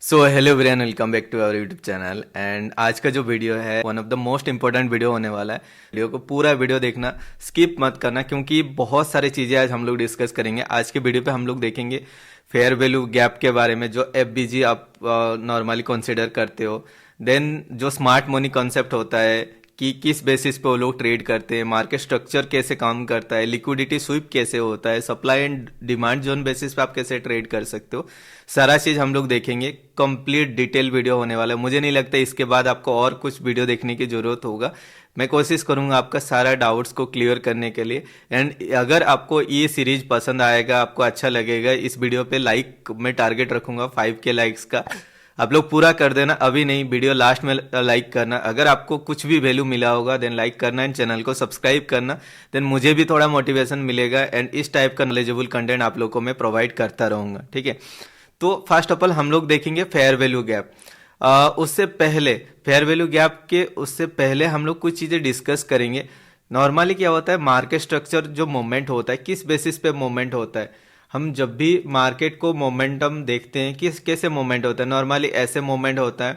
So hello everyone, welcome back to our YouTube channel. And आज का जो video है one of the most important video होने वाला है। वीडियो को पूरा वीडियो देखना, स्किप मत करना, क्योंकि बहुत सारी चीज़ें आज हम लोग डिस्कस करेंगे। आज के वीडियो पे हम लोग देखेंगे फेयर वैल्यू गैप के बारे में, जो एफबीजी आप नॉर्मली कंसिडर करते हो। देन जो स्मार्ट मनी कॉन्सेप्ट होता है कि किस बेसिस पे वो लोग ट्रेड करते हैं, मार्केट स्ट्रक्चर कैसे काम करता है, लिक्विडिटी स्वीप कैसे होता है, supply and demand zone basis पे आप कैसे ट्रेड कर सकते हो, सारा चीज हम लोग देखेंगे। कंप्लीट डिटेल वीडियो होने वाला है। मुझे नहीं लगता इसके बाद आपको और कुछ वीडियो देखने की जरूरत होगा। मैं कोशिश करूंगा आपका सारा डाउट्स को क्लियर करने के लिए। एंड अगर आपको ये सीरीज पसंद आएगा, आपको अच्छा लगेगा, इस वीडियो पे लाइक मैं टारगेट रखूंगा 5K लाइक्स का। आप लोग पूरा कर देना, अभी नहीं, वीडियो लास्ट में लाइक करना। अगर आपको कुछ भी वैल्यू मिला होगा देन लाइक करना एंड चैनल को सब्सक्राइब करना। देन मुझे भी थोड़ा मोटिवेशन मिलेगा एंड इस टाइप का नॉलेजेबल कंटेंट आप लोगों को मैं प्रोवाइड करता रहूंगा। ठीक है, तो फर्स्ट ऑफ ऑल हम लोग देखेंगे फेयर वैल्यू गैप। उससे पहले फेयर वैल्यू गैप के उससे पहले हम लोग कुछ चीजें डिस्कस करेंगे। नॉर्मली क्या होता है, मार्केट स्ट्रक्चर जो मूवमेंट होता है किस बेसिस पे मूवमेंट होता है। हम जब भी मार्केट को मोमेंटम देखते हैं किस कैसे मूवमेंट होता है, नॉर्मली ऐसे मूवमेंट होता है,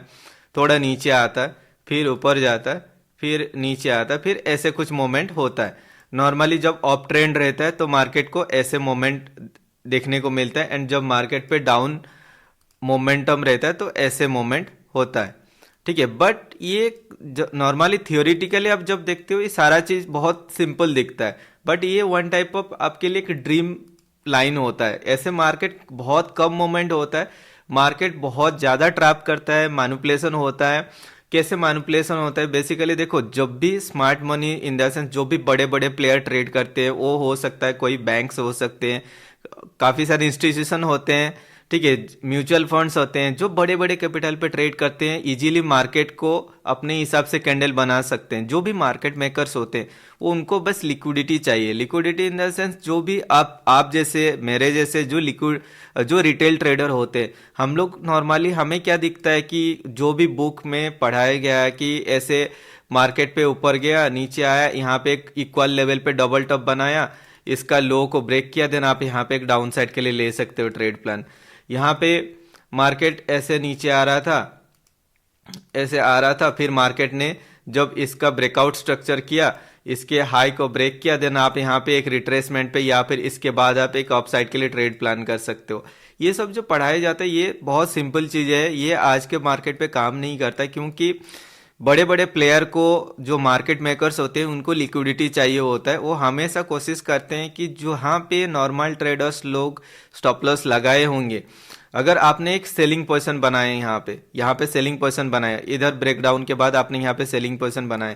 थोड़ा नीचे आता है, फिर ऊपर जाता है, फिर नीचे आता है, फिर ऐसे कुछ मूवमेंट होता है। नॉर्मली जब अप ट्रेंड रहता है तो मार्केट को ऐसे मूवमेंट देखने को मिलता है, एंड जब मार्केट पे डाउन मोमेंटम रहता है तो ऐसे मोमेंट होता है। ठीक है, बट ये नॉर्मली थियोरिटिकली आप जब देखते हो ये सारा चीज बहुत सिंपल दिखता है, बट ये वन टाइप ऑफ आपके लिए एक ड्रीम लाइन होता है। ऐसे मार्केट बहुत कम मोमेंट होता है, मार्केट बहुत ज्यादा ट्रैप करता है, मैनिपुलेशन होता है। कैसे मैनिपुलेशन होता है, बेसिकली देखो, जब भी smart money in the sense जो भी बड़े बड़े प्लेयर ट्रेड करते हैं, वो हो सकता है कोई बैंक्स हो सकते हैं, काफी सारे इंस्टीट्यूशन होते हैं, ठीक है, म्यूचुअल फंड्स होते हैं, जो बड़े बड़े कैपिटल पे ट्रेड करते हैं, इजीली मार्केट को अपने हिसाब से कैंडल बना सकते हैं। जो भी मार्केट मेकर्स होते हैं वो उनको बस लिक्विडिटी चाहिए। लिक्विडिटी इन द सेंस जो भी आप जैसे मेरे जैसे जो रिटेल ट्रेडर होते हैं, हम लोग नॉर्मली हमें क्या दिखता है कि जो भी बुक में पढ़ाया गया है कि ऐसे मार्केट पे ऊपर गया, नीचे आया, यहाँ पे एक इक्वल लेवल पे डबल टॉप बनाया, इसका लो को ब्रेक किया, देन आप यहाँ पे एक डाउन साइड के लिए ले सकते हो ट्रेड प्लान। यहाँ पे मार्केट ऐसे नीचे आ रहा था, ऐसे आ रहा था, फिर मार्केट ने जब इसका ब्रेकआउट स्ट्रक्चर किया, इसके हाई को ब्रेक किया, देन आप यहाँ पे एक रिट्रेसमेंट पे या फिर इसके बाद आप एक अपसाइड के लिए ट्रेड प्लान कर सकते हो। ये सब जो पढ़ाया जाता है ये बहुत सिंपल चीज़ है, ये आज के मार्केट पे काम नहीं करता, क्योंकि बड़े बड़े प्लेयर को, जो मार्केट मेकर्स होते हैं, उनको लिक्विडिटी चाहिए होता है। वो हमेशा कोशिश करते हैं कि जहाँ पे नॉर्मल ट्रेडर्स लोग स्टॉप लॉस लगाए होंगे, अगर आपने एक सेलिंग पोजीशन बनाया, यहाँ पे सेलिंग पोजीशन बनाया, इधर ब्रेकडाउन के बाद आपने यहाँ पे सेलिंग पोजीशन बनाया,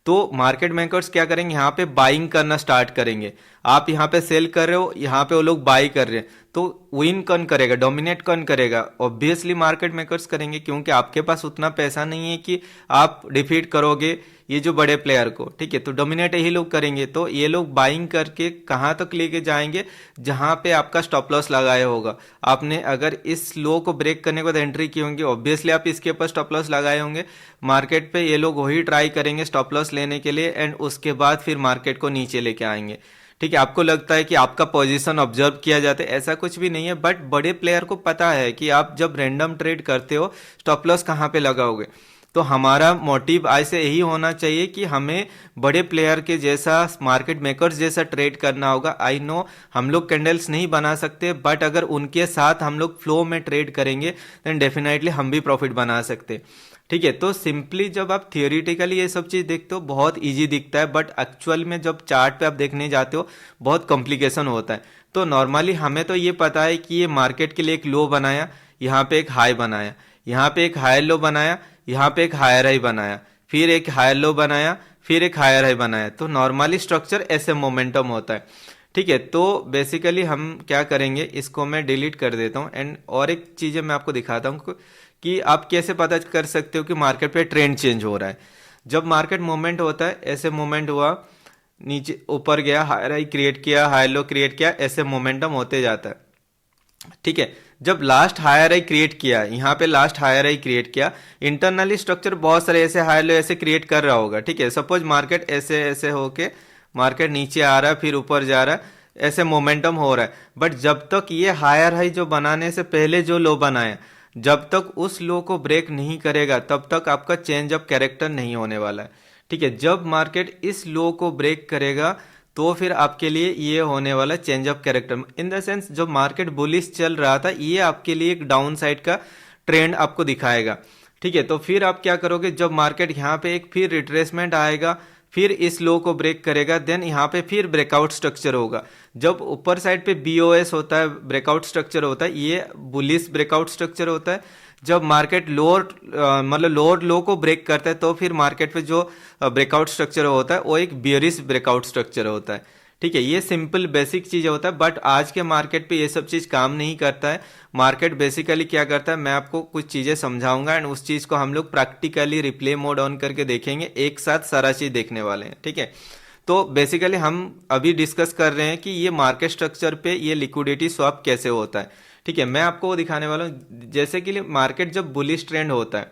तो मार्केट मेकर्स क्या करेंगे, यहाँ पे बाइंग करना स्टार्ट करेंगे। आप यहाँ पे सेल कर रहे हो, यहाँ पे वो लोग बाई कर रहे हैं, तो विन कौन करेगा, डोमिनेट कौन करेगा? ऑब्वियसली मार्केट मेकर्स करेंगे, क्योंकि आपके पास उतना पैसा नहीं है कि आप डिफीट करोगे ये जो बड़े प्लेयर को। ठीक है, तो डोमिनेट यही लोग करेंगे, तो ये लोग बाइंग करके कहाँ तक लेके जाएंगे, जहां पे आपका स्टॉप लॉस लगाया होगा। आपने अगर इस लो को ब्रेक करने के बाद एंट्री की होंगी, ऑब्वियसली आप इसके ऊपर स्टॉप लॉस लगाए होंगे। मार्केट पे ये लोग वही ट्राई करेंगे स्टॉप लॉस लेने के लिए, एंड उसके बाद फिर मार्केट को नीचे लेके आएंगे। ठीक है, आपको लगता है कि आपका पोजीशन ऑब्जर्व किया जाता है, ऐसा कुछ भी नहीं है, बट बड़े प्लेयर को पता है कि आप जब रैंडम ट्रेड करते हो स्टॉप लॉस कहाँ पे लगाओगे। तो हमारा मोटिव ऐसे यही होना चाहिए कि हमें बड़े प्लेयर के जैसा, मार्केट मेकर्स जैसा ट्रेड करना होगा। आई नो हम लोग कैंडल्स नहीं बना सकते, बट अगर उनके साथ हम लोग फ्लो में ट्रेड करेंगे देन डेफिनेटली हम भी प्रॉफिट बना सकते। ठीक है, तो सिंपली जब आप थियोरिटिकली ये सब चीज देखते हो बहुत इजी दिखता है, बट एक्चुअल में जब चार्ट पे आप देखने जाते हो बहुत कॉम्प्लिकेशन होता है। तो नॉर्मली हमें तो ये पता है कि ये मार्केट के लिए एक लो बनाया, यहाँ पे एक हाई बनाया, यहाँ पे एक हायर लो बनाया, यहाँ पे एक हायर हाई बनाया, फिर एक हायर लो बनाया, फिर एक हायर हाई बनाया, तो नॉर्मली स्ट्रक्चर ऐसे मोमेंटम होता है। ठीक है, तो बेसिकली हम क्या करेंगे, इसको मैं डिलीट कर देता हूँ, एंड और एक चीज़ मैं आपको दिखाता हूँ कि आप कैसे पता कर सकते हो कि मार्केट पे ट्रेंड चेंज हो रहा है। जब मार्केट मूवमेंट होता है, ऐसे मूवमेंट हुआ, नीचे ऊपर गया, हायर हाई क्रिएट किया, हायर लो क्रिएट किया, ऐसे मोमेंटम होते जाता है। ठीक है, जब लास्ट हायर हाई क्रिएट किया, यहाँ पे लास्ट हायर हाई क्रिएट किया, इंटरनली स्ट्रक्चर बहुत सारे ऐसे हायर लो ऐसे क्रिएट कर रहा होगा। ठीक है, सपोज मार्केट ऐसे ऐसे होके मार्केट नीचे आ रहा है, फिर ऊपर जा रहा है, ऐसे मोमेंटम हो रहा है, बट जब तक ये हायर हाई जो बनाने से पहले जो लो बनाया, जब तक उस लो को ब्रेक नहीं करेगा तब तक आपका चेंज ऑफ कैरेक्टर नहीं होने वाला है। ठीक है, जब मार्केट इस लो को ब्रेक करेगा तो फिर आपके लिए ये होने वाला change of character. In the sense जब मार्केट बुलिश चल रहा था ये आपके लिए एक डाउन साइड का ट्रेंड आपको दिखाएगा। ठीक है, तो फिर आप क्या करोगे, जब मार्केट यहाँ पे एक फिर रिट्रेसमेंट आएगा, फिर इस लो को ब्रेक करेगा, देन यहाँ पे फिर ब्रेकआउट स्ट्रक्चर होगा। जब ऊपर साइड पे बीओएस होता है, ब्रेकआउट स्ट्रक्चर होता है, ये बुलिश ब्रेकआउट स्ट्रक्चर होता है। जब मार्केट लोअर मतलब लोअर लो को ब्रेक करता है तो फिर मार्केट पे जो ब्रेकआउट स्ट्रक्चर होता है वो एक बियरिश ब्रेकआउट स्ट्रक्चर होता है। ठीक है, ये सिंपल बेसिक चीज होता है, बट आज के मार्केट पे ये सब चीज काम नहीं करता है। मार्केट बेसिकली क्या करता है, मैं आपको कुछ चीजें समझाऊंगा एंड उस चीज को हम लोग प्रैक्टिकली रिप्ले मोड ऑन करके देखेंगे, एक साथ सारा चीज देखने वाले हैं। ठीक है, तो बेसिकली हम अभी डिस्कस कर रहे हैं कि ये मार्केट स्ट्रक्चर पे ये लिक्विडिटी स्वैप कैसे होता है। ठीक है, मैं आपको वो दिखाने वाला हूँ। जैसे कि मार्केट जब बुलिश ट्रेंड होता है,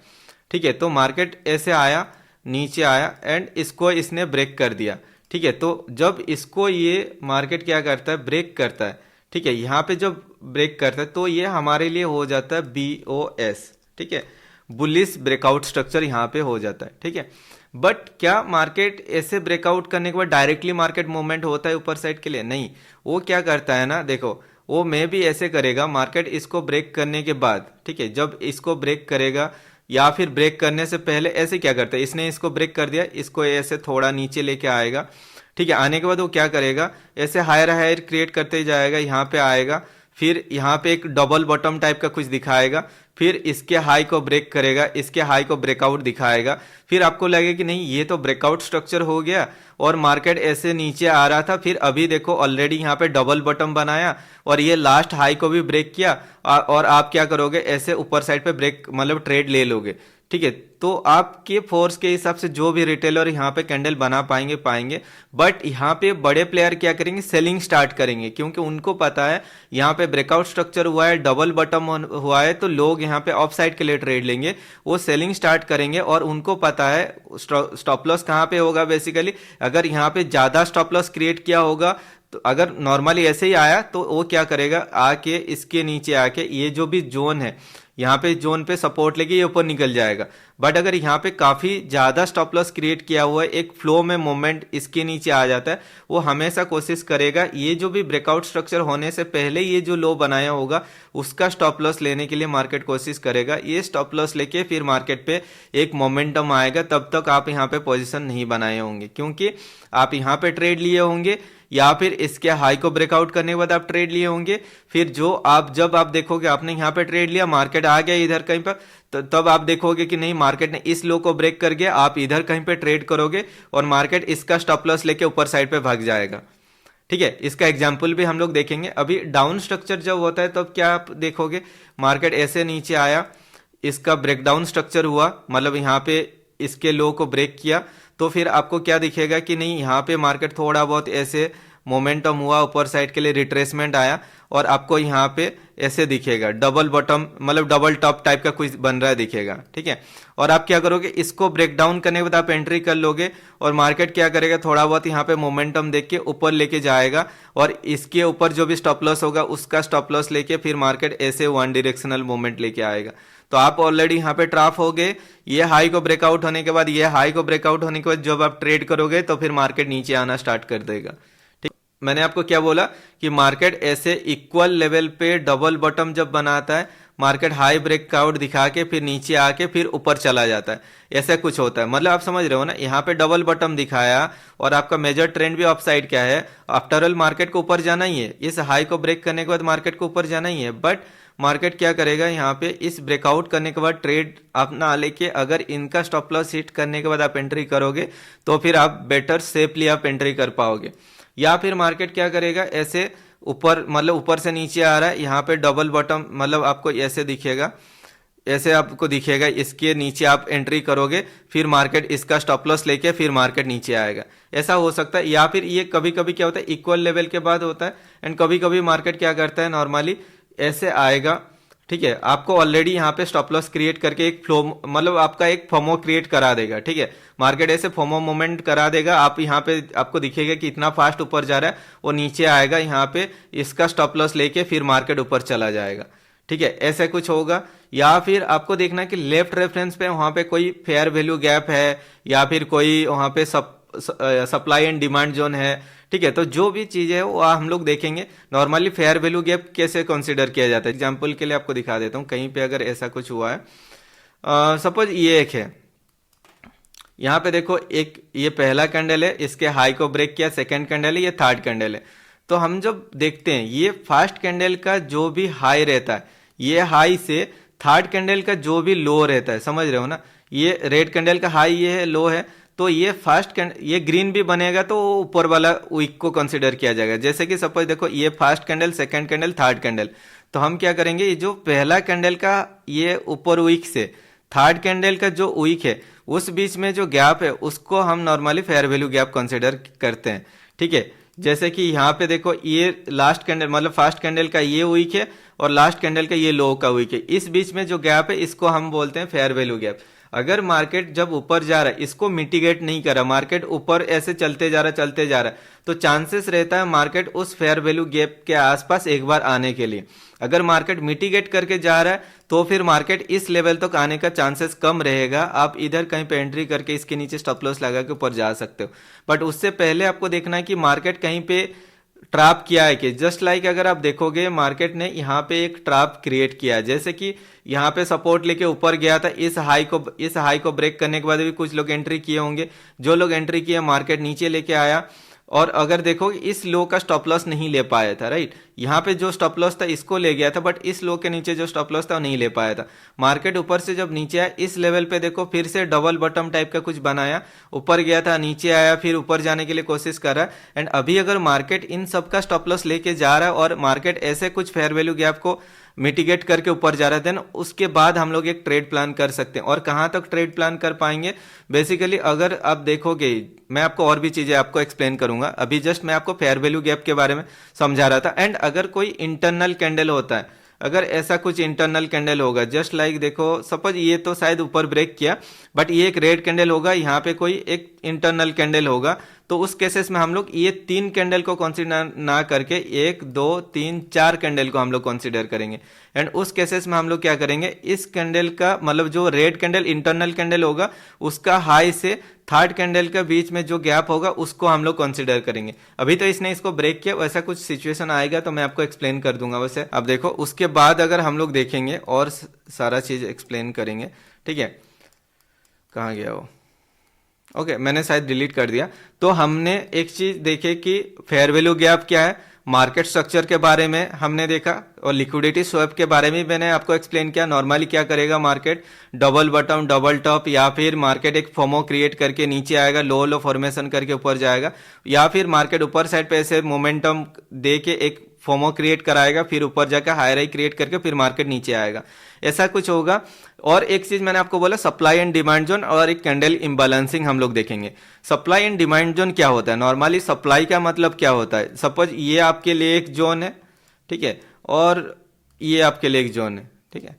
ठीक है, तो मार्केट ऐसे आया, नीचे आया एंड इसको इसने ब्रेक कर दिया। ठीक है, तो जब इसको ये मार्केट क्या करता है, ब्रेक करता है। ठीक है, यहाँ पे जब ब्रेक करता है तो ये हमारे लिए हो जाता है बीओएस। ठीक है, बुलिश ब्रेकआउट स्ट्रक्चर यहाँ पे हो जाता है। ठीक है, बट क्या मार्केट ऐसे ब्रेकआउट करने के बाद डायरेक्टली मार्केट मूवमेंट होता है ऊपर साइड के लिए? नहीं, वो क्या करता है ना, देखो वो मे भी ऐसे करेगा, मार्केट इसको ब्रेक करने के बाद, ठीक है, जब इसको ब्रेक करेगा या फिर ब्रेक करने से पहले ऐसे क्या करता है, इसने इसको ब्रेक कर दिया, इसको ऐसे थोड़ा नीचे लेके आएगा। ठीक है, आने के बाद वो क्या करेगा, ऐसे हायर हायर क्रिएट करते जाएगा, यहाँ पे आएगा, फिर यहाँ पे एक डबल बॉटम टाइप का कुछ दिखाएगा, फिर इसके हाई को ब्रेक करेगा, इसके हाई को ब्रेकआउट दिखाएगा, फिर आपको लगेगा कि नहीं ये तो ब्रेकआउट स्ट्रक्चर हो गया और मार्केट ऐसे नीचे आ रहा था, फिर अभी देखो ऑलरेडी यहाँ पे डबल बॉटम बनाया और ये लास्ट हाई को भी ब्रेक किया और आप क्या करोगे, ऐसे ऊपर साइड पे ब्रेक मतलब ट्रेड ले लोगे। ठीक है, तो आपके फोर्स के हिसाब से जो भी रिटेलर यहाँ पे कैंडल बना पाएंगे, बट यहाँ पे बड़े प्लेयर क्या करेंगे, सेलिंग स्टार्ट करेंगे, क्योंकि उनको पता है यहाँ पे ब्रेकआउट स्ट्रक्चर हुआ है, डबल बॉटम हुआ है, तो लोग यहाँ पे ऑफ साइड के लिए ट्रेड लेंगे, वो सेलिंग स्टार्ट करेंगे और उनको पता है स्टॉप लॉस कहाँ पे होगा। बेसिकली अगर यहाँ पे ज्यादा स्टॉप लॉस क्रिएट किया होगा, तो अगर नॉर्मली ऐसे ही आया तो वो क्या करेगा, आके इसके नीचे आके ये जो भी जोन है यहाँ पे जोन पे सपोर्ट लेके ये ऊपर निकल जाएगा। बट अगर यहाँ पे काफी ज्यादा स्टॉप लॉस क्रिएट किया हुआ है, एक फ्लो में मोमेंट इसके नीचे आ जाता है, वो हमेशा कोशिश करेगा ये जो भी ब्रेकआउट स्ट्रक्चर होने से पहले ये जो लो बनाया होगा उसका स्टॉप लॉस लेने के लिए मार्केट कोशिश करेगा। ये स्टॉप लॉस लेके फिर मार्केट पे एक मोमेंटम आएगा, तब तक आप यहाँ पे पोजिशन नहीं बनाए होंगे, क्योंकि आप यहाँ पे ट्रेड लिए होंगे या फिर इसके हाई को ब्रेकआउट करने के बाद आप ट्रेड लिए होंगे। फिर जो आप जब आप देखोगे आपने यहाँ पे ट्रेड लिया, मार्केट आ गया इधर कहीं पर, तो तब आप देखोगे कि नहीं मार्केट ने इस लो को ब्रेक कर गया, आप इधर कहीं पे ट्रेड करोगे और मार्केट इसका स्टॉप लॉस लेके ऊपर साइड पे भाग जाएगा। ठीक है, इसका एग्जाम्पल भी हम लोग देखेंगे। अभी डाउन स्ट्रक्चर जब होता है तब क्या आप देखोगे, मार्केट ऐसे नीचे आया, इसका ब्रेकडाउन स्ट्रक्चर हुआ, मतलब यहाँ पे इसके लो को ब्रेक किया, तो फिर आपको क्या दिखेगा कि नहीं यहाँ पे मार्केट थोड़ा बहुत ऐसे मोमेंटम हुआ, ऊपर साइड के लिए रिट्रेसमेंट आया और आपको यहाँ पे ऐसे दिखेगा डबल बॉटम मतलब डबल टॉप टाइप का कुछ बन रहा है दिखेगा। ठीक है, और आप क्या करोगे, इसको ब्रेक डाउन करने के बाद आप एंट्री कर लोगे और मार्केट क्या करेगा, थोड़ा बहुत यहाँ पे मोमेंटम देख के ऊपर लेके जाएगा और इसके ऊपर जो भी स्टॉप लॉस होगा उसका स्टॉप लॉस लेके फिर मार्केट ऐसे वन डायरेक्शनल मूवमेंट लेके आएगा। तो आप ऑलरेडी यहाँ पे ट्राफ हो गए, ये हाई को ब्रेकआउट होने के बाद, ये हाई को ब्रेकआउट होने के बाद जब आप ट्रेड करोगे तो फिर मार्केट नीचे आना स्टार्ट कर देगा। ठीक, मैंने आपको क्या बोला कि मार्केट ऐसे इक्वल लेवल पे डबल बॉटम जब बनाता है, मार्केट हाई ब्रेकआउट दिखा के फिर नीचे आके फिर ऊपर चला जाता है, ऐसा कुछ होता है। मतलब आप समझ रहे हो ना, यहाँ पे डबल बॉटम दिखाया और आपका मेजर ट्रेंड भी ऑफ साइड क्या है, आफ्टर ऑल मार्केट को ऊपर जाना ही है, इस हाई को ब्रेक करने के बाद मार्केट को ऊपर जाना ही है। बट मार्केट क्या करेगा, यहाँ पे इस ब्रेकआउट करने के बाद ट्रेड आप ना लेके अगर इनका स्टॉप लॉस हिट करने के बाद आप एंट्री करोगे तो फिर आप बेटर सेफली आप एंट्री कर पाओगे। या फिर मार्केट क्या करेगा, ऐसे ऊपर मतलब ऊपर से नीचे आ रहा है, यहाँ पे डबल बॉटम मतलब आपको ऐसे दिखेगा, ऐसे आपको दिखेगा, इसके नीचे आप एंट्री करोगे, फिर मार्केट इसका स्टॉप लॉस लेके फिर मार्केट नीचे आएगा, ऐसा हो सकता है। या फिर ये कभी कभी क्या होता है, इक्वल लेवल के बाद होता है एंड कभी कभी मार्केट क्या करता है, नॉर्मली ऐसे आएगा। ठीक है, आपको ऑलरेडी यहाँ पे स्टॉप लॉस क्रिएट करके एक फ्लो मतलब आपका एक फोमो क्रिएट करा देगा। ठीक है, मार्केट ऐसे फोमो मोमेंट करा देगा, आप यहाँ पे आपको दिखेगा कि इतना फास्ट ऊपर जा रहा है, वो नीचे आएगा, यहाँ पे इसका स्टॉप लॉस लेके फिर मार्केट ऊपर चला जाएगा। ठीक है, ऐसा कुछ होगा। या फिर आपको देखना है कि लेफ्ट रेफरेंस पे वहां पे कोई फेयर वैल्यू गैप है, या फिर कोई वहां पे सप्लाई एंड डिमांड जोन है। ठीक है, तो जो भी चीज है वो हम लोग देखेंगे। नॉर्मली फेयर वैल्यू गैप कैसे कंसीडर किया जाता है, एग्जांपल के लिए आपको दिखा देता हूँ। कहीं पे अगर ऐसा कुछ हुआ है, सपोज ये एक है, यहाँ पे देखो एक ये पहला कैंडल है, इसके हाई को ब्रेक किया, सेकंड कैंडल है, ये थर्ड कैंडल है। तो हम जब देखते हैं ये फर्स्ट कैंडल का जो भी हाई रहता है, ये हाई से थर्ड कैंडल का जो भी लो रहता है, समझ रहे हो ना, ये रेड कैंडल का हाई ये है, लो है, तो ये फर्स्ट कैंडल ये ग्रीन भी बनेगा तो ऊपर वाला वीक को कंसीडर किया जाएगा। जैसे कि सपोज देखो ये first candle, second candle, third candle, तो हम क्या करेंगे, ये जो पहला कैंडल का ये ऊपर वीक से थर्ड कैंडल का जो वीक है उस बीच में जो गैप है उसको हम normally fair value gap consider करते हैं। ठीक है, जैसे कि यहाँ पे देखो ये लास्ट कैंडल मतलब फर्स्ट कैंडल का ये वीक है और लास्ट कैंडल का ये लो का वीक है, इस बीच में जो गैप है इसको हम बोलते हैं फेयर वैल्यू गैप। अगर मार्केट जब ऊपर जा रहा है, इसको मिटिगेट नहीं कर रहा, मार्केट ऊपर ऐसे चलते जा रहा है, तो चांसेस रहता है मार्केट उस फेयर वैल्यू गैप के आसपास एक बार आने के लिए। अगर मार्केट मिटिगेट करके जा रहा है तो फिर मार्केट इस लेवल तक आने का चांसेस कम रहेगा। आप इधर कहीं पे एंट्री करके इसके नीचे स्टॉप लॉस लगा के ऊपर जा सकते हो, बट उससे पहले आपको देखना है कि मार्केट कहीं पे ट्रैप किया है कि जस्ट लाइक अगर आप देखोगे मार्केट ने यहाँ पे एक ट्रैप क्रिएट किया है, जैसे कि यहाँ पे सपोर्ट लेके ऊपर गया था, इस हाई को ब्रेक करने के बाद भी कुछ लोग एंट्री किए होंगे, जो लोग एंट्री किए मार्केट नीचे लेके आया, और अगर देखो इस लो का स्टॉप लॉस नहीं ले पाया था, राइट, यहाँ पे जो स्टॉप लॉस था इसको ले गया था, बट इस लो के नीचे जो स्टॉप लॉस था वो नहीं ले पाया था। मार्केट ऊपर से जब नीचे आया इस लेवल पे देखो फिर से डबल बॉटम टाइप का कुछ बनाया, ऊपर गया था, नीचे आया, फिर ऊपर जाने के लिए कोशिश कर रहा है। एंड अभी अगर मार्केट इन सब का स्टॉप लॉस लेके जा रहा है और मार्केट ऐसे कुछ फेयर वैल्यू गैप को मिटिगेट करके ऊपर जा रहा है, देन उसके बाद हम लोग एक ट्रेड प्लान कर सकते हैं। और कहां तक ट्रेड प्लान कर पाएंगे, बेसिकली अगर आप देखोगे, मैं आपको और भी चीजें आपको एक्सप्लेन करूंगा, अभी जस्ट मैं आपको फेयर वैल्यू गैप के बारे में समझा रहा था। एंड अगर कोई इंटरनल कैंडल होता है, अगर ऐसा कुछ इंटरनल कैंडल होगा, जस्ट लाइक देखो सपोज ये तो शायद ऊपर ब्रेक किया, बट ये एक रेड कैंडल होगा, यहाँ पे कोई एक इंटरनल कैंडल होगा, तो उस केसेस में हम लोग ये 3 कैंडल को कंसीडर ना करके 1 2 3 4 कैंडल को हम लोग कंसीडर करेंगे। एंड उस केसेस में हम लोग क्या करेंगे, इस कैंडल का मतलब जो रेड कैंडल इंटरनल कैंडल होगा उसका हाई से थर्ड कैंडल के बीच में जो गैप होगा उसको हम लोग कंसीडर करेंगे। अभी तो इसने इसको ब्रेक किया, वैसा कुछ सिचुएशन आएगा तो मैं आपको एक्सप्लेन कर दूंगा। वैसे अब देखो उसके बाद अगर हम लोग देखेंगे और सारा चीज एक्सप्लेन करेंगे। ठीक है, कहाँ गया वो, ओके मैंने शायद डिलीट कर दिया। तो हमने एक चीज देखे कि फेयर वैल्यू गैप क्या है, मार्केट स्ट्रक्चर के बारे में हमने देखा, और लिक्विडिटी स्वैप के बारे में मैंने आपको एक्सप्लेन किया। नॉर्मली क्या करेगा market, double bottom double top, या फिर मार्केट एक फोमो क्रिएट करके नीचे आएगा, लो लो फॉर्मेशन करके ऊपर जाएगा, या फिर मार्केट ऊपर साइड पे ऐसे मोमेंटम दे के एक फोमो क्रिएट कराएगा, फिर ऊपर जाकर हायर हाई क्रिएट करके फिर मार्केट नीचे आएगा, ऐसा कुछ होगा। और एक चीज मैंने आपको बोला सप्लाई एंड डिमांड जोन और एक कैंडल इम्बैलेंसिंग हम लोग देखेंगे। सप्लाई एंड डिमांड जोन क्या होता है, नॉर्मली सप्लाई का मतलब क्या होता है, सपोज ये आपके लिए एक जोन है, ठीक है, और ये आपके लिए एक जोन है, ठीक है।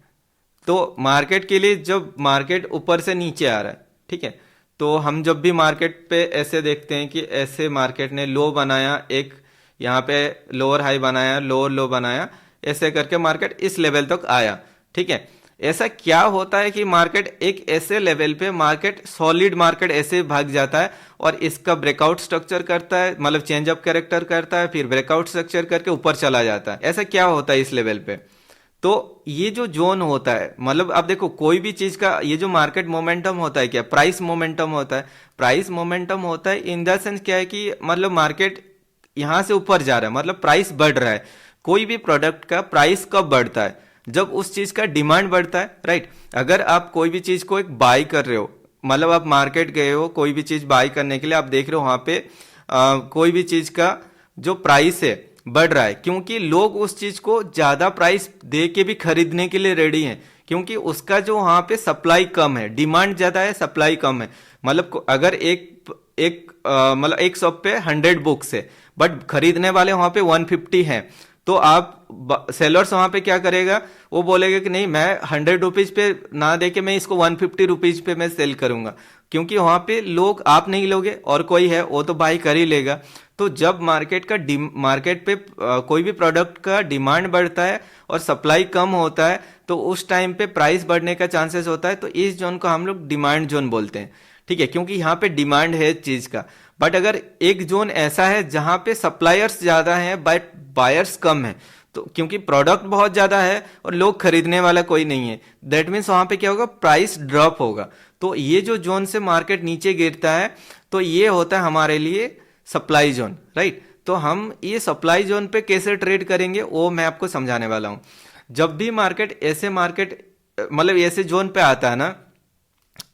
तो मार्केट के लिए जब मार्केट ऊपर से नीचे आ रहा है, ठीक है, तो हम जब भी मार्केट पे ऐसे देखते हैं कि ऐसे मार्केट ने लो बनाया, एक यहाँ पे लोअर हाई बनाया, लोअर लो बनाया, ऐसे करके मार्केट इस लेवल तक आया, ठीक है। ऐसा क्या होता है कि मार्केट एक ऐसे लेवल पे मार्केट सॉलिड मार्केट ऐसे भाग जाता है और इसका ब्रेकआउट स्ट्रक्चर करता है, मतलब चेंज अप कैरेक्टर करता है, फिर ब्रेकआउट स्ट्रक्चर करके ऊपर चला जाता है। ऐसा क्या होता है इस लेवल पे, तो ये जो जोन होता है, मतलब आप देखो कोई भी चीज का ये जो मार्केट मोमेंटम होता है, क्या प्राइस मोमेंटम होता है, प्राइस मोमेंटम होता है इन द सेंस क्या है कि मतलब मार्केट यहां से ऊपर जा रहा है, मतलब प्राइस बढ़ रहा है। कोई भी प्रोडक्ट का प्राइस कब बढ़ता है, जब उस चीज का डिमांड बढ़ता है, राइट। अगर आप कोई भी चीज को एक बाय कर रहे हो, मतलब आप मार्केट गए हो कोई भी चीज बाय करने के लिए, आप देख रहे हो वहां पे कोई भी चीज का जो प्राइस है बढ़ रहा है, क्योंकि लोग उस चीज को ज्यादा प्राइस दे के भी खरीदने के लिए रेडी हैं, क्योंकि उसका जो वहां पे सप्लाई कम है, डिमांड ज्यादा है, सप्लाई कम है। मतलब अगर मतलब एक शॉप पे 100 बुक्स है बट खरीदने वाले वहां पे 150 हैं, तो आप सेलर्स वहां पे क्या करेगा, वो बोलेगा कि नहीं, मैं 100 रुपीज पे ना देके मैं इसको 150 रुपीज पे मैं सेल करूंगा, क्योंकि वहां पे लोग आप नहीं लोगे और कोई है वो तो बाई कर ही लेगा। तो जब मार्केट पे कोई भी प्रोडक्ट का डिमांड बढ़ता है और सप्लाई कम होता है तो उस टाइम पे प्राइस बढ़ने का चांसेस होता है। तो इस जोन को हम लोग डिमांड जोन बोलते हैं, ठीक है, क्योंकि यहाँ पे डिमांड है चीज का। बट अगर एक जोन ऐसा है जहां पे सप्लायर्स ज्यादा हैं बट बायर्स कम है, तो क्योंकि प्रोडक्ट बहुत ज्यादा है और लोग खरीदने वाला कोई नहीं है, दैट मीन्स वहां पे क्या होगा, प्राइस ड्रॉप होगा। तो ये जो जोन से मार्केट नीचे गिरता है तो ये होता है हमारे लिए सप्लाई जोन, राइट। तो हम ये सप्लाई जोन पे कैसे ट्रेड करेंगे वो मैं आपको समझाने वाला हूं। जब भी मार्केट मतलब ऐसे जोन पे आता है ना,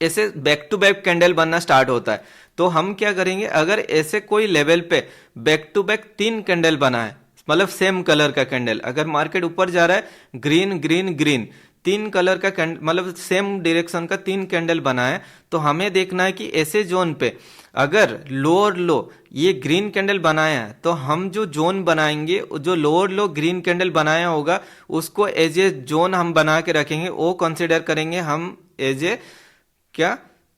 ऐसे बैक टू बैक कैंडल बनना स्टार्ट होता है, तो हम क्या करेंगे, अगर ऐसे कोई लेवल पे बैक टू बैक 3 कैंडल बना है, मतलब सेम कलर का कैंडल, अगर मार्केट ऊपर जा रहा है ग्रीन ग्रीन ग्रीन, 3 कलर का कैंडल मतलब सेम डायरेक्शन का 3 कैंडल बना है, तो हमें देखना है कि ऐसे जोन पे अगर लोअर लो ये ग्रीन कैंडल बनाया है तो हम जो जोन बनाएंगे, जो लोअर लो ग्रीन कैंडल बनाया होगा उसको एज ए जोन हम बना के रखेंगे, वो कंसिडर करेंगे हम एज ए क्या,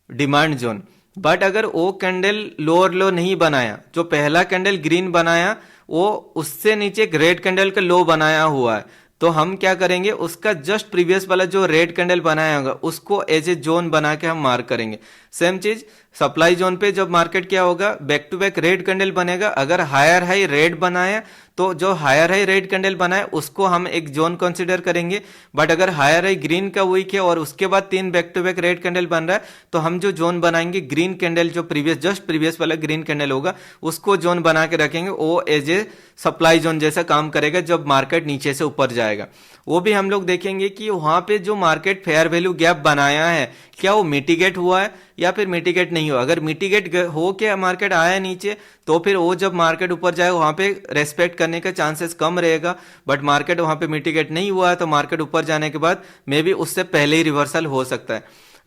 डिमांड जोन। बट अगर वो कैंडल लोअर लो नहीं बनाया, जो पहला कैंडल ग्रीन बनाया वो उससे नीचे एक रेड कैंडल का लो बनाया हुआ है, तो हम क्या करेंगे, उसका जस्ट प्रीवियस वाला जो रेड कैंडल बनाया होगा उसको एज ए जोन बना के हम मार्क करेंगे। सेम चीज सप्लाई जोन पे जब मार्केट क्या होगा, back to back red candle बनेगा, अगर हायर हाई रेड बनाया तो जो हायर हाई रेड कैंडल बनाए उसको हम एक जोन कंसिडर करेंगे। बट अगर हायर हाई ग्रीन का वीक है और उसके बाद 3 back to back red candle बन रहा है तो हम जो जोन बनाएंगे ग्रीन कैंडल, जो जस्ट प्रीवियस वाला ग्रीन कैंडल होगा उसको जोन बना के रखेंगे, वो एज ए सप्लाई जोन जैसा काम करेगा जब मार्केट नीचे से ऊपर जाएगा। वो भी हम लोग देखेंगे कि वहां पे जो मार्केट फेयर वैल्यू गैप बनाया है क्या वो मिटिगेट हुआ है या फिर मिटिगेट नहीं हुआ। अगर मिटिगेट हो के मार्केट आया नीचे तो फिर वो जब मार्केट ऊपर जाएगा वहां पे रेस्पेक्ट करने का चांसेस कम रहेगा। बट मार्केट वहां पे मिटिगेट नहीं हुआ है तो मार्केट ऊपर जाने के बाद मे बी उससे पहले ही रिवर्सल हो सकता है।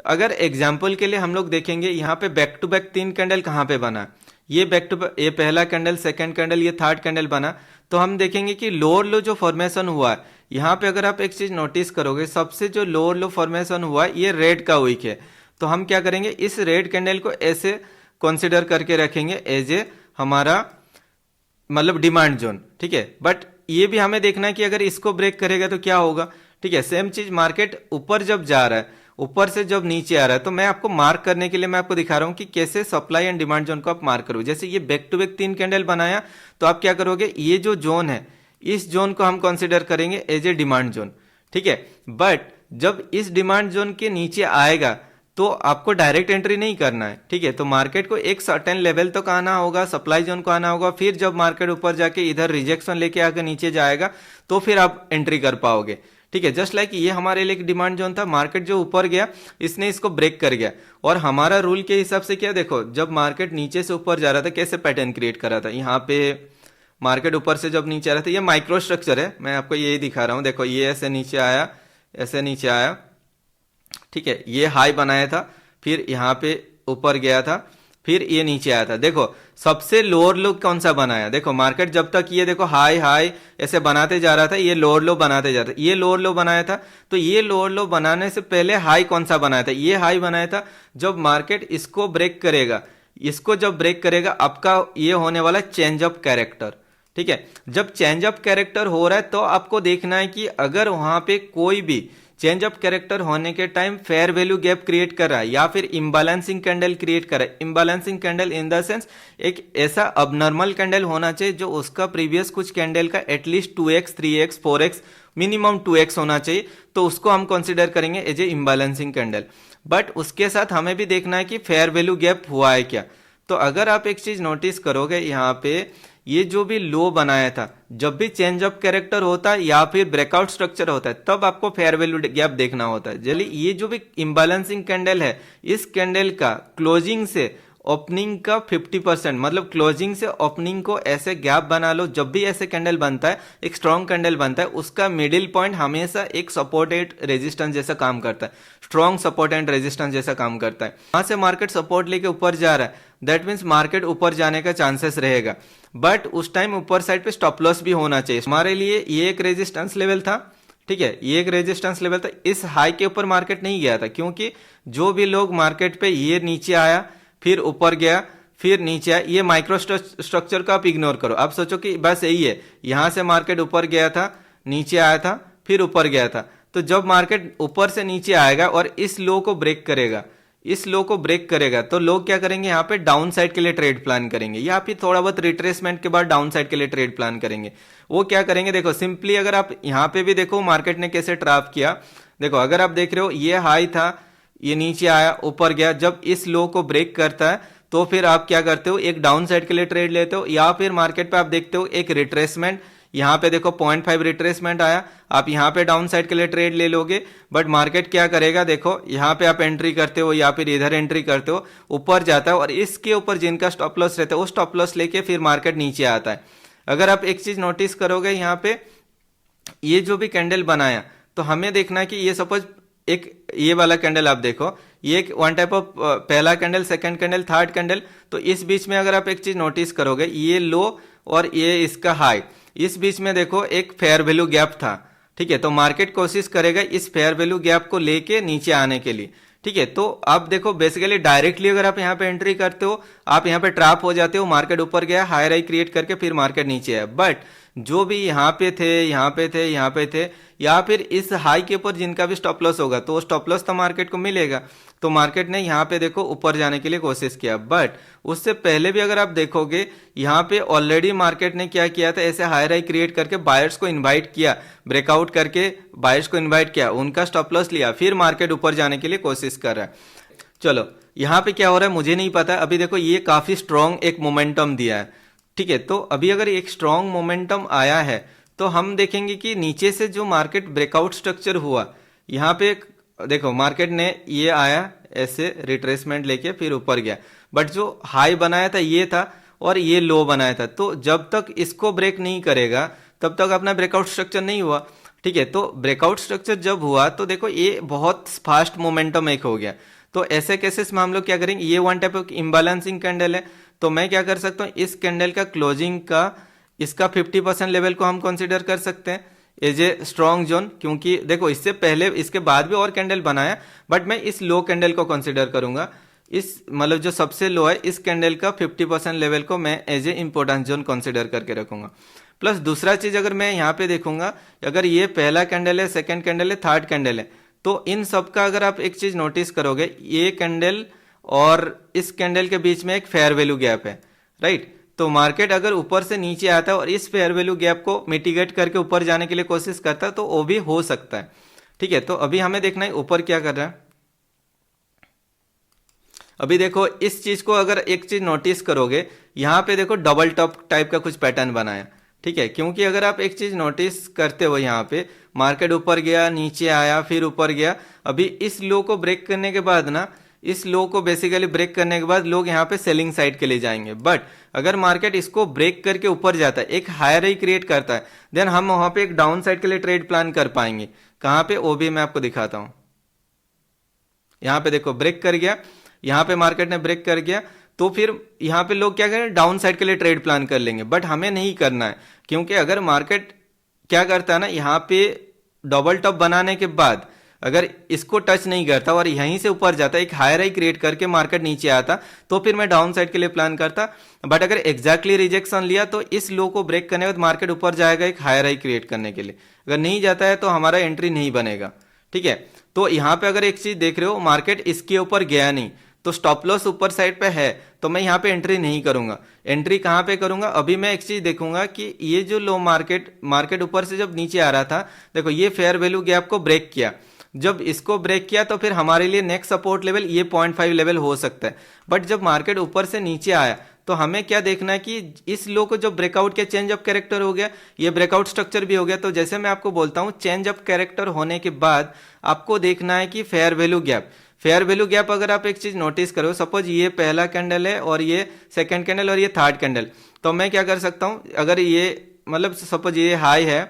अगर एग्जाम्पल के लिए हम लोग देखेंगे यहाँ पे बैक टू बैक 3 कैंडल कहाँ पे बना, ये ये पहला कैंडल, सेकंड कैंडल, ये थर्ड कैंडल बना, तो हम देखेंगे कि लोअर लो जो फॉर्मेशन हुआ है यहाँ पे, अगर आप एक चीज नोटिस करोगे, सबसे जो लोअर लो फॉर्मेशन हुआ है ये रेड का वीक है, तो हम क्या करेंगे, इस रेड कैंडल को ऐसे कंसिडर करके रखेंगे एज ए हमारा मतलब डिमांड जोन, ठीक है। बट ये भी हमें देखना है कि अगर इसको ब्रेक करेगा तो क्या होगा, ठीक है। सेम चीज मार्केट ऊपर जब जा रहा है, ऊपर से जब नीचे आ रहा है, तो मैं आपको मार्क करने के लिए मैं आपको दिखा रहा हूं कि कैसे सप्लाई एंड डिमांड जोन को आप मार्क करो। जैसे ये बैक टू बैक 3 कैंडल बनाया तो आप क्या करोगे, ये जो जोन है इस जोन को हम कंसिडर करेंगे एज ए डिमांड जोन, ठीक है। बट जब इस डिमांड जोन के नीचे आएगा तो आपको डायरेक्ट एंट्री नहीं करना है, ठीक है। तो मार्केट को एक सर्टेन लेवल तक आना होगा, सप्लाई जोन को आना होगा, फिर जब मार्केट ऊपर जाके इधर रिजेक्शन लेके आकर नीचे जाएगा तो फिर आप एंट्री कर पाओगे, ठीक है। जस्ट लाइक ये हमारे लिए एक डिमांड जोन था, मार्केट जो ऊपर गया इसने इसको ब्रेक कर गया, और हमारा रूल के हिसाब से क्या, देखो जब मार्केट नीचे से ऊपर जा रहा था कैसे पैटर्न क्रिएट कर रहा था, यहाँ पे मार्केट ऊपर से जब नीचे आ रहा था, ये माइक्रो स्ट्रक्चर है, मैं आपको यही दिखा रहा हूँ। देखो ये ऐसे नीचे आया, ऐसे नीचे आया, ठीक है, ये हाई बनाया था, फिर यहाँ पे ऊपर गया था, फिर ये नीचे आया था। देखो सबसे लोअर लो कौन सा बनाया, देखो मार्केट जब तक ये देखो हाई हाई ऐसे बनाते जा रहा था, ये लोअर लो बनाते जा रहा था, ये लोअर लो बनाया था, तो ये लोअर लो बनाने से पहले हाई कौन सा बनाया था, ये हाई बनाया था। जब मार्केट इसको ब्रेक करेगा, इसको जब ब्रेक करेगा आपका ये होने वाला चेंज ऑफ कैरेक्टर, ठीक है। जब चेंज ऑफ कैरेक्टर हो रहा है तो आपको देखना है कि अगर वहां पे कोई भी चेंज ऑफ कैरेक्टर होने के time fair value gap create कर रहा है या फिर इम्बैलेंसिंग कैंडल क्रिएट कर रहा है। Imbalancing candle in the sense एक ऐसा अबनॉर्मल कैंडल होना चाहिए जो उसका प्रीवियस कुछ कैंडल का at least 2x 3x 4x minimum 2x होना चाहिए, तो उसको हम कंसिडर करेंगे as A imbalancing candle. But उसके साथ हमें भी देखना है कि फेयर वैल्यू गैप हुआ है क्या। तो अगर आप एक चीज नोटिस करोगे, यहाँ पे ये जो भी लो बनाया था, जब भी चेंज ऑफ कैरेक्टर होता है या फिर ब्रेकआउट स्ट्रक्चर होता है तब आपको फेयर वैल्यू गैप देखना होता है। चलिए ये जो भी इम्बैलेंसिंग कैंडल है, इस कैंडल का क्लोजिंग से ओपनिंग का 50%, मतलब क्लोजिंग से ओपनिंग को ऐसे गैप बना लो। जब भी ऐसे कैंडल बनता है, एक स्ट्रॉन्ग कैंडल बनता है, उसका मिडिल पॉइंट हमेशा एक सपोर्ट एंड रेजिस्टेंस जैसा काम करता है, स्ट्रॉन्ग सपोर्ट एंड रेजिस्टेंस जैसा काम करता है। वहां से मार्केट सपोर्ट लेके ऊपर जा रहा है, दैट मीन्स मार्केट ऊपर जाने का चांसेस रहेगा। बट उस टाइम ऊपर साइड पे स्टॉप लॉस भी होना चाहिए। हमारे लिए ये एक रेजिस्टेंस लेवल था, ठीक है, ये एक रेजिस्टेंस लेवल था। इस हाई के ऊपर मार्केट नहीं गया था, क्योंकि जो भी लोग मार्केट पे ये नीचे आया, फिर ऊपर गया, फिर नीचे आया, ये माइक्रो स्ट्रक्चर को आप इग्नोर करो। आप सोचो कि बस यही है, यहां से मार्केट ऊपर गया था, नीचे आया था, फिर ऊपर गया था। तो जब मार्केट ऊपर से नीचे आएगा और इस लो को ब्रेक करेगा, इस लो को ब्रेक करेगा, तो लोग क्या करेंगे, यहाँ पे डाउन साइड के लिए ट्रेड प्लान करेंगे, या फिर थोड़ा बहुत रिट्रेसमेंट के बाद डाउन साइड के लिए ट्रेड प्लान करेंगे। वो क्या करेंगे, देखो सिंपली अगर आप यहाँ पे भी देखो मार्केट ने कैसे ट्रैप किया। देखो अगर आप देख रहे हो, ये हाई था, ये नीचे आया, ऊपर गया, जब इस लो को ब्रेक करता है तो फिर आप क्या करते हो, एक डाउन साइड के लिए ट्रेड लेते हो, या फिर मार्केट पे आप देखते हो एक रिट्रेसमेंट, यहाँ पे देखो 0.5 रिट्रेसमेंट आया, आप यहाँ पे डाउन साइड के लिए ट्रेड ले लोगे। बट मार्केट क्या करेगा, देखो यहाँ पे आप एंट्री करते हो या फिर इधर एंट्री करते हो, ऊपर जाता है और इसके ऊपर जिनका स्टॉप लॉस रहता है वो स्टॉप लॉस लेके फिर मार्केट नीचे आता है। अगर आप एक चीज नोटिस करोगे, यहाँ पे ये जो भी कैंडल बनाया, तो हमें देखना है कि ये सपोज एक ये वाला कैंडल आप देखो, ये एक वन टाइप ऑफ पहला candle, second candle, third candle. तो इस बीच में अगर आप एक चीज नोटिस करोगे, ये लो और ये इसका हाई, इस बीच में देखो एक फेयर वैल्यू गैप था। ठीक है, तो मार्केट कोशिश करेगा इस फेयर वैल्यू गैप को लेके नीचे आने के लिए। ठीक है, तो आप देखो बेसिकली डायरेक्टली अगर आप यहाँ पे एंट्री करते हो, आप यहाँ पे ट्रैप हो जाते हो, मार्केट ऊपर गया, हाई राई क्रिएट करके फिर मार्केट नीचे आया। बट जो भी यहाँ पे थे, यहाँ पे थे, यहाँ पे थे, या फिर इस हाई के ऊपर जिनका भी स्टॉप लॉस होगा, तो स्टॉप लॉस तो मार्केट को मिलेगा। तो मार्केट ने यहाँ पे देखो ऊपर जाने के लिए कोशिश किया। बट उससे पहले भी अगर आप देखोगे, यहाँ पे ऑलरेडी मार्केट ने क्या किया था, ऐसे हाई राई क्रिएट करके बायर्स को इन्वाइट किया, ब्रेकआउट करके बायर्स को इन्वाइट किया, उनका स्टॉप लॉस लिया, फिर मार्केट ऊपर जाने के लिए कोशिश कर रहा है। चलो यहाँ पे क्या हो रहा है मुझे नहीं पता। अभी देखो ये काफी स्ट्रॉन्ग एक मोमेंटम दिया है। ठीक है, तो अभी अगर एक स्ट्रॉन्ग मोमेंटम आया है तो हम देखेंगे कि नीचे से जो मार्केट ब्रेकआउट स्ट्रक्चर हुआ, यहाँ पे देखो मार्केट ने ये आया ऐसे रिट्रेसमेंट लेके फिर ऊपर गया, बट जो हाई बनाया था ये था और ये लो बनाया था। तो जब तक इसको ब्रेक नहीं करेगा तब तक अपना ब्रेकआउट स्ट्रक्चर नहीं हुआ। ठीक है, तो ब्रेकआउट स्ट्रक्चर जब हुआ तो देखो ये बहुत फास्ट मोमेंटम एक हो गया। तो ऐसे केसेस में हम लोग क्या करेंगे, ये one type of imbalancing candle है, तो मैं क्या कर सकता हूँ, इस कैंडल का क्लोजिंग का इसका 50% लेवल को हम कंसीडर कर सकते हैं एज ए स्ट्रॉन्ग जोन। क्योंकि देखो इससे पहले इसके बाद भी और कैंडल बनाया, बट मैं इस लो कैंडल को कंसीडर करूंगा, इस मतलब जो सबसे लो है इस कैंडल का 50% लेवल को मैं as a importance zone consider करके रखूंगा। प्लस दूसरा चीज अगर मैं यहाँ पे देखूंगा, अगर ये पहला कैंडल है, सेकेंड कैंडल है, थर्ड कैंडल है, तो इन सब का अगर आप एक चीज नोटिस करोगे, ये कैंडल और इस कैंडल के बीच में एक फेयर वैल्यू गैप है, राइट। तो मार्केट अगर ऊपर से नीचे आता है और इस फेयर वैल्यू गैप को मिटिगेट करके ऊपर जाने के लिए कोशिश करता है, तो वो भी हो सकता है। ठीक है, तो अभी हमें देखना है ऊपर क्या कर रहा है। अभी देखो इस चीज को अगर एक चीज नोटिस करोगे, यहाँ पे देखो डबल टॉप टाइप का कुछ पैटर्न बनाया। ठीक है, क्योंकि अगर आप एक चीज नोटिस करते हो, यहाँ पे मार्केट ऊपर गया, नीचे आया, फिर ऊपर गया। अभी इस लो को ब्रेक करने के बाद ना, इस लो को बेसिकली ब्रेक करने के बाद लोग यहाँ पे सेलिंग साइड के लिए जाएंगे। बट अगर मार्केट इसको ब्रेक करके ऊपर जाता है, एक हायर हाई क्रिएट करता है, देन हम वहां पे एक डाउन साइड के लिए ट्रेड प्लान कर पाएंगे। कहां पे, वो भी मैं आपको दिखाता हूं। यहाँ पे देखो ब्रेक कर गया, यहाँ पे मार्केट ने ब्रेक कर गया, तो फिर यहाँ पे लोग क्या करें, डाउन साइड के लिए ट्रेड प्लान कर लेंगे। बट हमें नहीं करना है, क्योंकि अगर मार्केट क्या करता है ना, यहाँ पे डबल टॉप बनाने के बाद अगर इसको टच नहीं करता और यहीं से ऊपर जाता, एक हायर हाई क्रिएट करके मार्केट नीचे आता, तो फिर मैं डाउन साइड के लिए प्लान करता। बट अगर एग्जैक्टली रिजेक्शन लिया तो इस लो को ब्रेक करने के बाद मार्केट ऊपर जाएगा एक हायर हाई क्रिएट करने के लिए। अगर नहीं जाता है तो हमारा एंट्री नहीं बनेगा। ठीक है, तो यहाँ पे अगर एक चीज देख रहे हो, मार्केट इसके ऊपर गया नहीं, तो स्टॉप लॉस ऊपर साइड पे है, तो मैं यहाँ पे एंट्री नहीं करूंगा। एंट्री कहाँ पे करूंगा, अभी मैं एक चीज देखूंगा कि ये जो लो मार्केट ऊपर से जब नीचे आ रहा था, देखो ये फेयर वैल्यू गैप को ब्रेक किया। जब इसको ब्रेक किया तो फिर हमारे लिए नेक्स्ट सपोर्ट लेवल ये 0.5 लेवल हो सकता है। बट जब मार्केट ऊपर से नीचे आया तो हमें क्या देखना है कि इस लो को जब ब्रेकआउट के चेंज ऑफ कैरेक्टर हो गया, ये ब्रेकआउट स्ट्रक्चर भी हो गया। तो जैसे मैं आपको बोलता हूं, चेंज ऑफ कैरेक्टर होने के बाद आपको देखना है कि फेयर वैल्यू गैप अगर आप एक चीज नोटिस करो, सपोज ये पहला कैंडल है और ये सेकंड कैंडल और ये थर्ड कैंडल, तो मैं क्या कर सकता हूं, अगर ये मतलब सपोज ये हाई है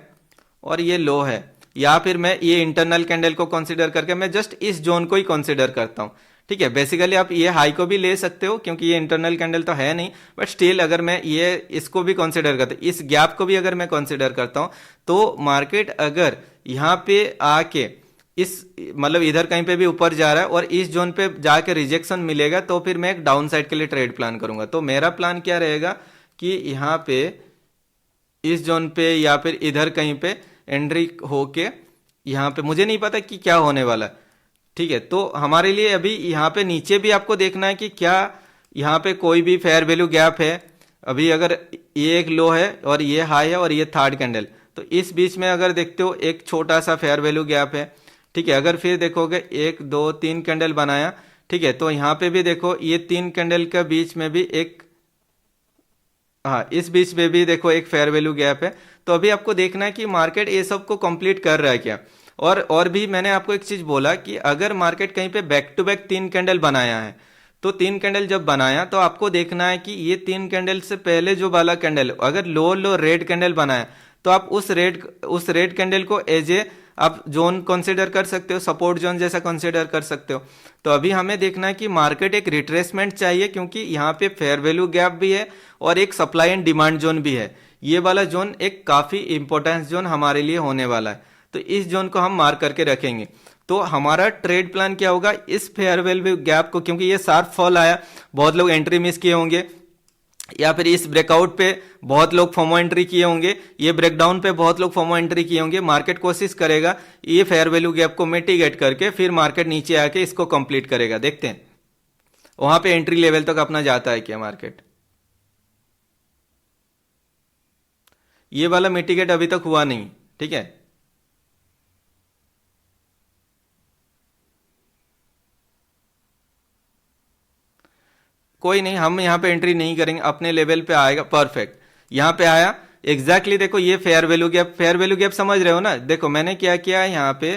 और ये लो है, या फिर मैं ये इंटरनल कैंडल को कंसीडर करके मैं जस्ट इस जोन को ही कंसीडर करता हूं। ठीक है, बेसिकली आप ये हाई को भी ले सकते हो क्योंकि ये इंटरनल कैंडल तो है नहीं, बट स्टिल अगर मैं ये इसको भी कंसीडर करता हूं, इस गैप को भी अगर मैं कंसीडर करता हूं, तो मार्केट अगर यहाँ पे आके इस मतलब इधर कहीं पे भी ऊपर जा रहा है और इस जोन पे जाके रिजेक्शन मिलेगा तो फिर मैं एक डाउन साइड के लिए ट्रेड प्लान करूंगा। तो मेरा प्लान क्या रहेगा कि यहाँ पे इस जोन पे या फिर इधर कहीं पे एंट्री होके, यहाँ पे मुझे नहीं पता कि क्या होने वाला है, ठीक है। तो हमारे लिए अभी यहाँ पे नीचे भी आपको देखना है कि क्या यहाँ पे कोई भी फेयर वैल्यू गैप है। अभी अगर ये एक लो है और ये हाई है और ये थर्ड कैंडल, तो इस बीच में अगर देखते हो एक छोटा सा फेयर वैल्यू गैप है, ठीक है। अगर फिर देखोगे 1 2 3 कैंडल बनाया, ठीक है, तो यहाँ पे भी देखो ये 3 कैंडल के बीच में भी एक, हाँ इस बीच में भी देखो एक फेयर वैल्यू गैप है। तो अभी आपको देखना है कि मार्केट ये सब को कंप्लीट कर रहा है क्या। और भी मैंने आपको एक चीज बोला कि अगर मार्केट कहीं पे बैक टू बैक 3 कैंडल बनाया है, तो 3 कैंडल जब बनाया तो आपको देखना है कि ये 3 कैंडल से पहले जो वाला कैंडल अगर लो लो रेड कैंडल बनाया, तो आप उस रेड कैंडल को एज ए आप जोन कंसीडर कर सकते हो, सपोर्ट जोन जैसा कंसीडर कर सकते हो। तो अभी हमें देखना है कि मार्केट एक रिट्रेसमेंट चाहिए, क्योंकि यहाँ पे फेयर वैल्यू गैप भी है और एक सप्लाई एंड डिमांड जोन भी है। ये वाला जोन एक काफी इंपॉर्टेंस जोन हमारे लिए होने वाला है, तो इस जोन को हम मार्क करके रखेंगे। तो हमारा ट्रेड प्लान क्या होगा, इस फेयर वैल्यू गैप को, क्योंकि ये शार्प फॉल आया, बहुत लोग एंट्री मिस किए होंगे, या फिर इस ब्रेकआउट पे बहुत लोग फोमो एंट्री किए होंगे, ये ब्रेकडाउन पे बहुत लोग फोमो एंट्री किए होंगे। मार्केट कोशिश करेगा ये फेयर वैल्यू गैप को मिटिगेट करके फिर मार्केट नीचे आके इसको कंप्लीट करेगा। देखते हैं वहां पे एंट्री लेवल तक अपना जाता है क्या मार्केट। ये वाला मिटिगेट अभी तक हुआ नहीं, ठीक है। कोई नहीं, हम यहाँ पे एंट्री नहीं करेंगे, अपने लेवल पे आएगा, परफेक्ट यहाँ पे आया एग्जैक्टली। देखो ये फेयर वैल्यू गैप समझ रहे हो ना। देखो मैंने क्या किया है यहाँ पे,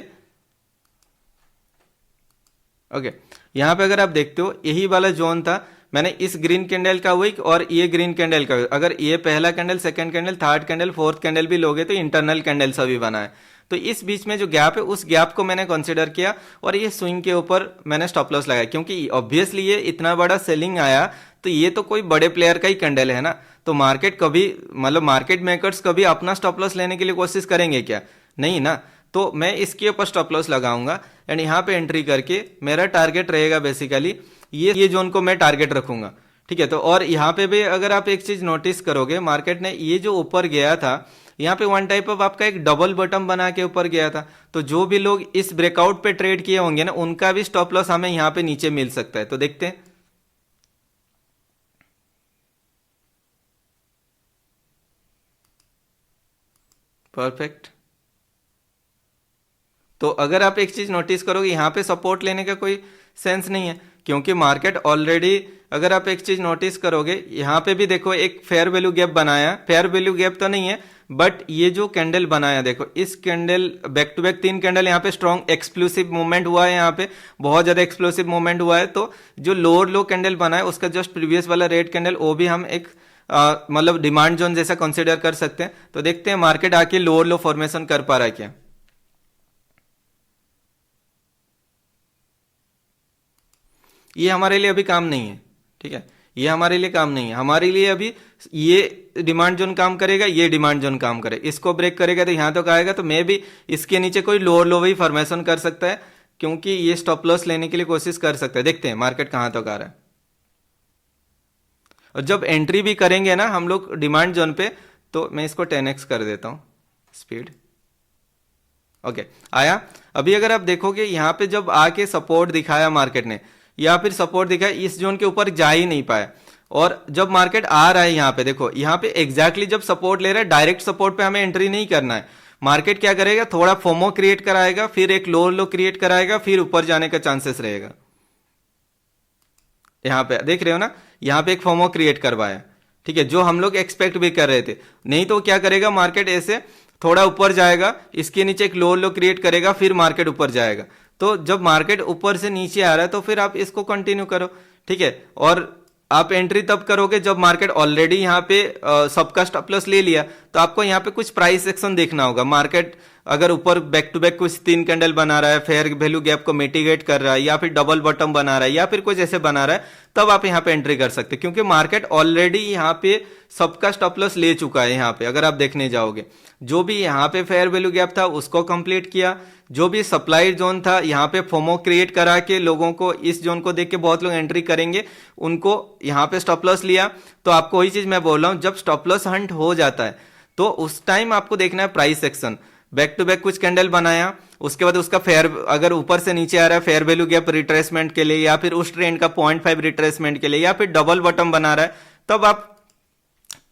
ओके यहाँ पे अगर आप देखते हो यही वाला जोन था, मैंने इस ग्रीन कैंडल का विक और ये ग्रीन कैंडल का, अगर ये पहला candle, second candle, third candle, fourth candle भी लोगे तो इंटरनल कैंडल सभी बना है। तो इस बीच में जो गैप है उस गैप को मैंने कंसीडर किया और ये स्विंग के ऊपर मैंने स्टॉप लॉस लगाया, क्योंकि ऑब्वियसली ये इतना बड़ा सेलिंग आया तो ये तो कोई बड़े प्लेयर का ही कैंडल है ना। तो मार्केट कभी, मतलब मार्केट मेकर्स कभी अपना स्टॉप लॉस लेने के लिए कोशिश करेंगे क्या, नहीं ना। तो मैं इसके ऊपर स्टॉप लॉस लगाऊंगा एंड यहाँ पे एंट्री करके मेरा टारगेट रहेगा बेसिकली ये जोन को मैं टारगेट रखूंगा, ठीक है। तो और यहाँ पे भी अगर आप एक चीज नोटिस करोगे, मार्केट ने ये जो ऊपर गया था यहाँ पे वन टाइप ऑफ आपका एक डबल बटन बना के ऊपर गया था, तो जो भी लोग इस ब्रेकआउट पे ट्रेड किए होंगे ना उनका भी स्टॉप लॉस हमें यहाँ पे नीचे मिल सकता है। तो देखते हैं, परफेक्ट। तो अगर आप एक चीज नोटिस करोगे यहाँ पे सपोर्ट लेने का कोई सेंस नहीं है, क्योंकि मार्केट ऑलरेडी, अगर आप एक चीज नोटिस करोगे यहाँ पे भी देखो एक फेयर वैल्यू गैप बनाया, फेयर वैल्यू गैप तो नहीं है बट ये जो कैंडल बनाया, देखो इस candle back to back 3 candle यहाँ पे स्ट्रॉन्ग एक्सप्लोसिव मूवमेंट हुआ है, यहाँ पे बहुत ज्यादा एक्सप्लोसिव मूवमेंट हुआ है। तो जो लोअर लो कैंडल बना है उसका जस्ट प्रीवियस वाला रेड कैंडल, वो भी हम एक मतलब डिमांड जोन जैसा कंसिडर कर सकते हैं। तो देखते हैं मार्केट आके लोअर लो फॉर्मेशन कर पा रहा है क्या। ये हमारे लिए अभी काम नहीं है, ठीक है, ये हमारे लिए काम नहीं है। हमारे लिए अभी ये डिमांड जोन काम करेगा, ये डिमांड जोन काम करे, इसको ब्रेक करेगा तो यहां तक आएगा, तो मे भी इसके नीचे कोई लोअर लो भी फॉर्मेशन कर सकता है, क्योंकि ये स्टॉप लॉस लेने के लिए कोशिश कर सकता है। देखते हैं मार्केट कहां तक आ रहा है। और जब एंट्री भी करेंगे ना हम लोग डिमांड जोन पे, तो मैं इसको 10x कर देता हूं स्पीड, ओके आया। अभी अगर आप देखोगे यहाँ पे जब आके सपोर्ट दिखाया मार्केट ने, या फिर सपोर्ट दिखाया, इस जोन के ऊपर जा ही नहीं पाया। और जब मार्केट आ रहा है यहाँ पे, देखो यहाँ पे एग्जैक्टली जब सपोर्ट ले रहा है, डायरेक्ट सपोर्ट पे हमें एंट्री नहीं करना है। मार्केट क्या करेगा, थोड़ा फोमो क्रिएट कराएगा, फिर एक लोअर लो क्रिएट कराएगा, फिर ऊपर जाने का चांसेस रहेगा। यहाँ पे देख रहे हो ना, यहाँ पे एक फोमो क्रिएट करवाया, ठीक है, जो हम लोग एक्सपेक्ट भी कर रहे थे। नहीं तो क्या करेगा मार्केट, ऐसे थोड़ा ऊपर जाएगा, इसके नीचे एक लोअर लो क्रिएट करेगा, फिर मार्केट ऊपर जाएगा। तो जब मार्केट ऊपर से नीचे आ रहा है तो फिर आप इसको कंटिन्यू करो, ठीक है। और आप एंट्री तब करोगे जब मार्केट ऑलरेडी यहाँ पे सबका स्टॉप लॉस ले लिया, तो आपको यहाँ पे कुछ प्राइस एक्शन देखना होगा। मार्केट अगर ऊपर बैक टू बैक कुछ 3 कैंडल बना रहा है, फेयर वैल्यू गैप को मिटिगेट कर रहा है, या फिर डबल बॉटम बना रहा है, या फिर कुछ ऐसे बना रहा है, तब आप यहाँ पे एंट्री कर सकते हैं, क्योंकि मार्केट ऑलरेडी यहाँ पे सबका स्टॉप लॉस ले चुका है। यहाँ पे अगर आप देखने जाओगे, जो भी यहाँ पे फेयर वैल्यू गैप था उसको कंप्लीट किया, जो भी सप्लाई जोन था यहाँ पे फोमो क्रिएट करा के लोगों को, इस जोन को देख के बहुत लोग एंट्री करेंगे, उनको यहाँ पे स्टॉप लॉस लिया। तो आपको वही चीज मैं बोल रहा हूँ, जब स्टॉप लॉस हंट हो जाता है तो उस टाइम आपको देखना है price section. Back to back कुछ कैंडल बनाया, उसके बाद उसका फेयर अगर ऊपर से नीचे आ रहा है फेयर वैल्यू गैप रिट्रेसमेंट के लिए, या फिर उस ट्रेंड का 0.5 रिट्रेसमेंट के लिए, या फिर डबल बॉटम बना रहा है, तब आप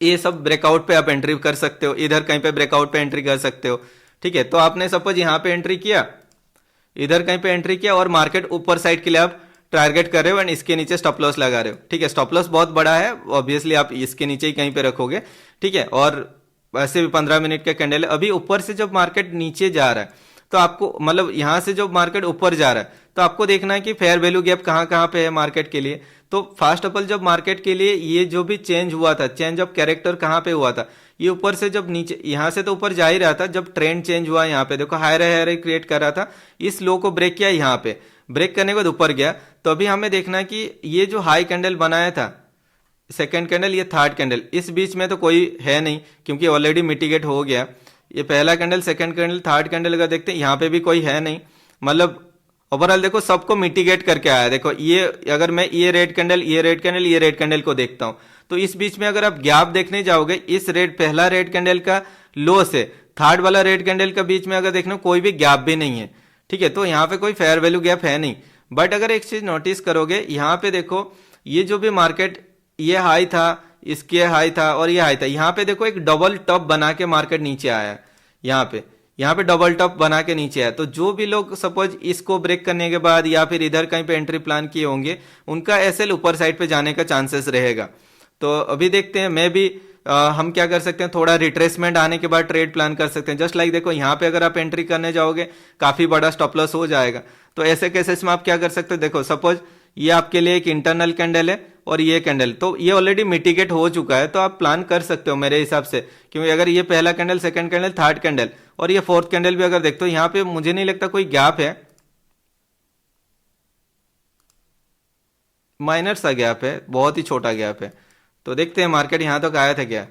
ये सब ब्रेकआउट पे आप एंट्री कर सकते हो, इधर कहीं पे ब्रेकआउट पे एंट्री कर सकते हो। ठीक है, तो आपने सपोज यहाँ पे एंट्री किया, इधर कहीं पे एंट्री किया, और मार्केट ऊपर साइड के लिए आप टारगेट कर रहे हो एंड इसके नीचे स्टॉप लॉस लगा रहे हो। ठीक है, स्टॉप लॉस बहुत बड़ा है, ऑब्वियसली आप इसके नीचे ही कहीं पे रखोगे। ठीक है, और वैसे भी 15 मिनट का कैंडल है। अभी ऊपर से जब मार्केट नीचे जा रहा है तो आपको मतलब यहां से जब मार्केट ऊपर जा रहा है तो आपको देखना है कि फेयर वैल्यू गैप कहां कहां पे है मार्केट के लिए। तो फर्स्ट ऑफ ऑल जब मार्केट के लिए ये जो भी चेंज हुआ था, चेंज ऑफ कैरेक्टर कहां पे हुआ था, ये ऊपर से जब नीचे यहां से तो ऊपर जा ही रहा था, जब ट्रेंड चेंज हुआ यहाँ पे देखो हायर हायर क्रिएट कर रहा था, इस लो को ब्रेक किया, यहाँ पे ब्रेक करने के बाद ऊपर गया। तो अभी हमें देखना है कि ये जो हाई कैंडल बनाया था, सेकेंड कैंडल, ये थर्ड कैंडल, इस बीच में तो कोई है नहीं क्योंकि ऑलरेडी मिटिगेट हो गया। ये पहला candle, second candle, third candle अगर देखते हैं यहाँ पे भी कोई है नहीं, मतलब ओवरऑल देखो सबको मिटिगेट करके आया। देखो ये अगर मैं ये रेड कैंडल, ये रेड कैंडल, ये रेड कैंडल को देखता हूं तो इस बीच में अगर आप गैप देखने जाओगे, इस रेड पहला रेड कैंडल का लो से थर्ड वाला रेड कैंडल का बीच में अगर देखना कोई भी गैप भी नहीं है। ठीक है, तो यहाँ पे कोई फेयर वैल्यू गैप है नहीं। बट अगर एक चीज नोटिस करोगे, यहाँ पे देखो ये जो भी मार्केट, ये हाई था, इसके हाई था और ये हाई था, यहाँ पे देखो एक डबल टॉप बना के मार्केट नीचे आया, यहाँ पे डबल टॉप बना के नीचे आया। तो जो भी लोग सपोज इसको ब्रेक करने के बाद या फिर इधर कहीं पे एंट्री प्लान किए होंगे, उनका एसएल ऊपर साइड पे जाने का चांसेस रहेगा। तो अभी देखते हैं, मैं भी हम क्या कर सकते हैं, थोड़ा रिट्रेसमेंट आने के बाद ट्रेड प्लान कर सकते हैं। जस्ट लाइक देखो यहाँ पे अगर आप एंट्री करने जाओगे काफी बड़ा स्टॉप लॉस हो जाएगा। तो ऐसे केसेस में आप क्या कर सकते हो, देखो सपोज ये आपके लिए एक इंटरनल कैंडल है और ये कैंडल, तो ये ऑलरेडी मिटिगेट हो चुका है, तो आप प्लान कर सकते हो मेरे हिसाब से। क्योंकि अगर ये पहला candle, second candle, third candle और ये फोर्थ कैंडल भी अगर देखते हो, यहाँ पे मुझे नहीं लगता कोई गैप है, माइनर सा गैप है, बहुत ही छोटा गैप है। तो देखते हैं मार्केट यहां तक आया था क्या,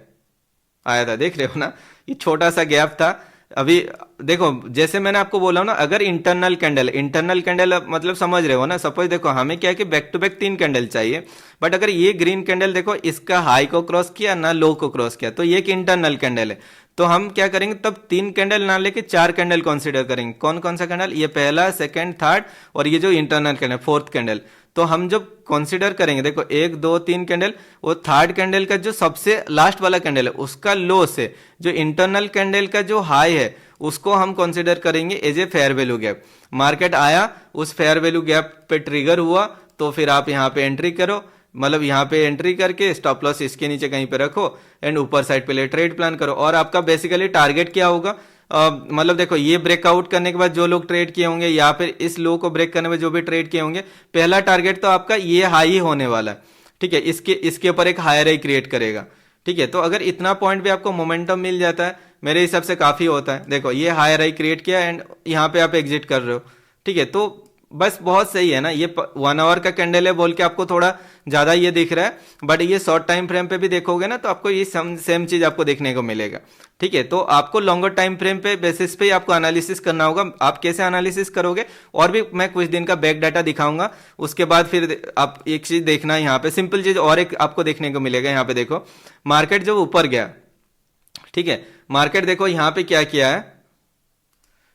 आया था, देख रहे हो ना, ये छोटा सा गैप था। अभी देखो जैसे मैंने आपको बोला ना, अगर इंटरनल कैंडल मतलब समझ रहे हो ना, सपोज देखो हमें क्या है कि बैक टू बैक 3 कैंडल चाहिए, बट अगर ये ग्रीन कैंडल देखो इसका हाई को क्रॉस किया ना लो को क्रॉस किया, तो ये एक इंटरनल कैंडल है। तो हम क्या करेंगे, तब 3 कैंडल ना लेके 4 कैंडल कंसीडर करेंगे। कौन कौन सा कैंडल, ये पहला, सेकंड, थर्ड और ये जो इंटरनल कैंडल फोर्थ कैंडल। तो हम जब कंसीडर करेंगे, देखो 1 2 3 कैंडल, वो थर्ड कैंडल का जो सबसे लास्ट वाला कैंडल है उसका लो से जो इंटरनल कैंडल का जो हाई है उसको हम कंसीडर करेंगे as a fair value gap. Market आया, उस फेयर वैल्यू गैप पे ट्रिगर हुआ, तो फिर आप यहाँ पे एंट्री करो, मतलब यहाँ पे एंट्री करके स्टॉप लॉस इसके नीचे कहीं पे रखो एंड ऊपर साइड पे ले ट्रेड प्लान करो। और आपका बेसिकली टारगेट क्या होगा, मतलब देखो ये ब्रेकआउट करने के बाद जो लोग ट्रेड किए होंगे या फिर इस लो को ब्रेक करने में जो भी ट्रेड किए होंगे, पहला टारगेट तो आपका ये हाई ही होने वाला है। ठीक है, इसके ऊपर एक हायर हाई क्रिएट करेगा। ठीक है, तो अगर इतना पॉइंट भी आपको मोमेंटम मिल जाता है, मेरे हिसाब से काफी होता है। देखो ये हायर हाई क्रिएट किया एंड यहाँ पे आप एग्जिट कर रहे हो। ठीक है, तो बस बहुत सही है ना, ये 1 आवर का कैंडल है बोल के आपको थोड़ा ज्यादा ये दिख रहा है, बट ये शॉर्ट टाइम फ्रेम पे भी देखोगे ना तो आपको ये सेम चीज आपको देखने को मिलेगा। ठीक है, तो आपको लॉन्गर टाइम फ्रेम पे बेसिस पे आपको एनालिसिस करना होगा। आप कैसे एनालिसिस करोगे, और भी मैं कुछ दिन का बैक डाटा दिखाऊंगा, उसके बाद फिर आप एक चीज देखना, यहाँ पे सिंपल चीज और एक आपको देखने को मिलेगा। यहाँ पे देखो मार्केट जब ऊपर गया, ठीक है, मार्केट देखो यहाँ पे क्या किया है,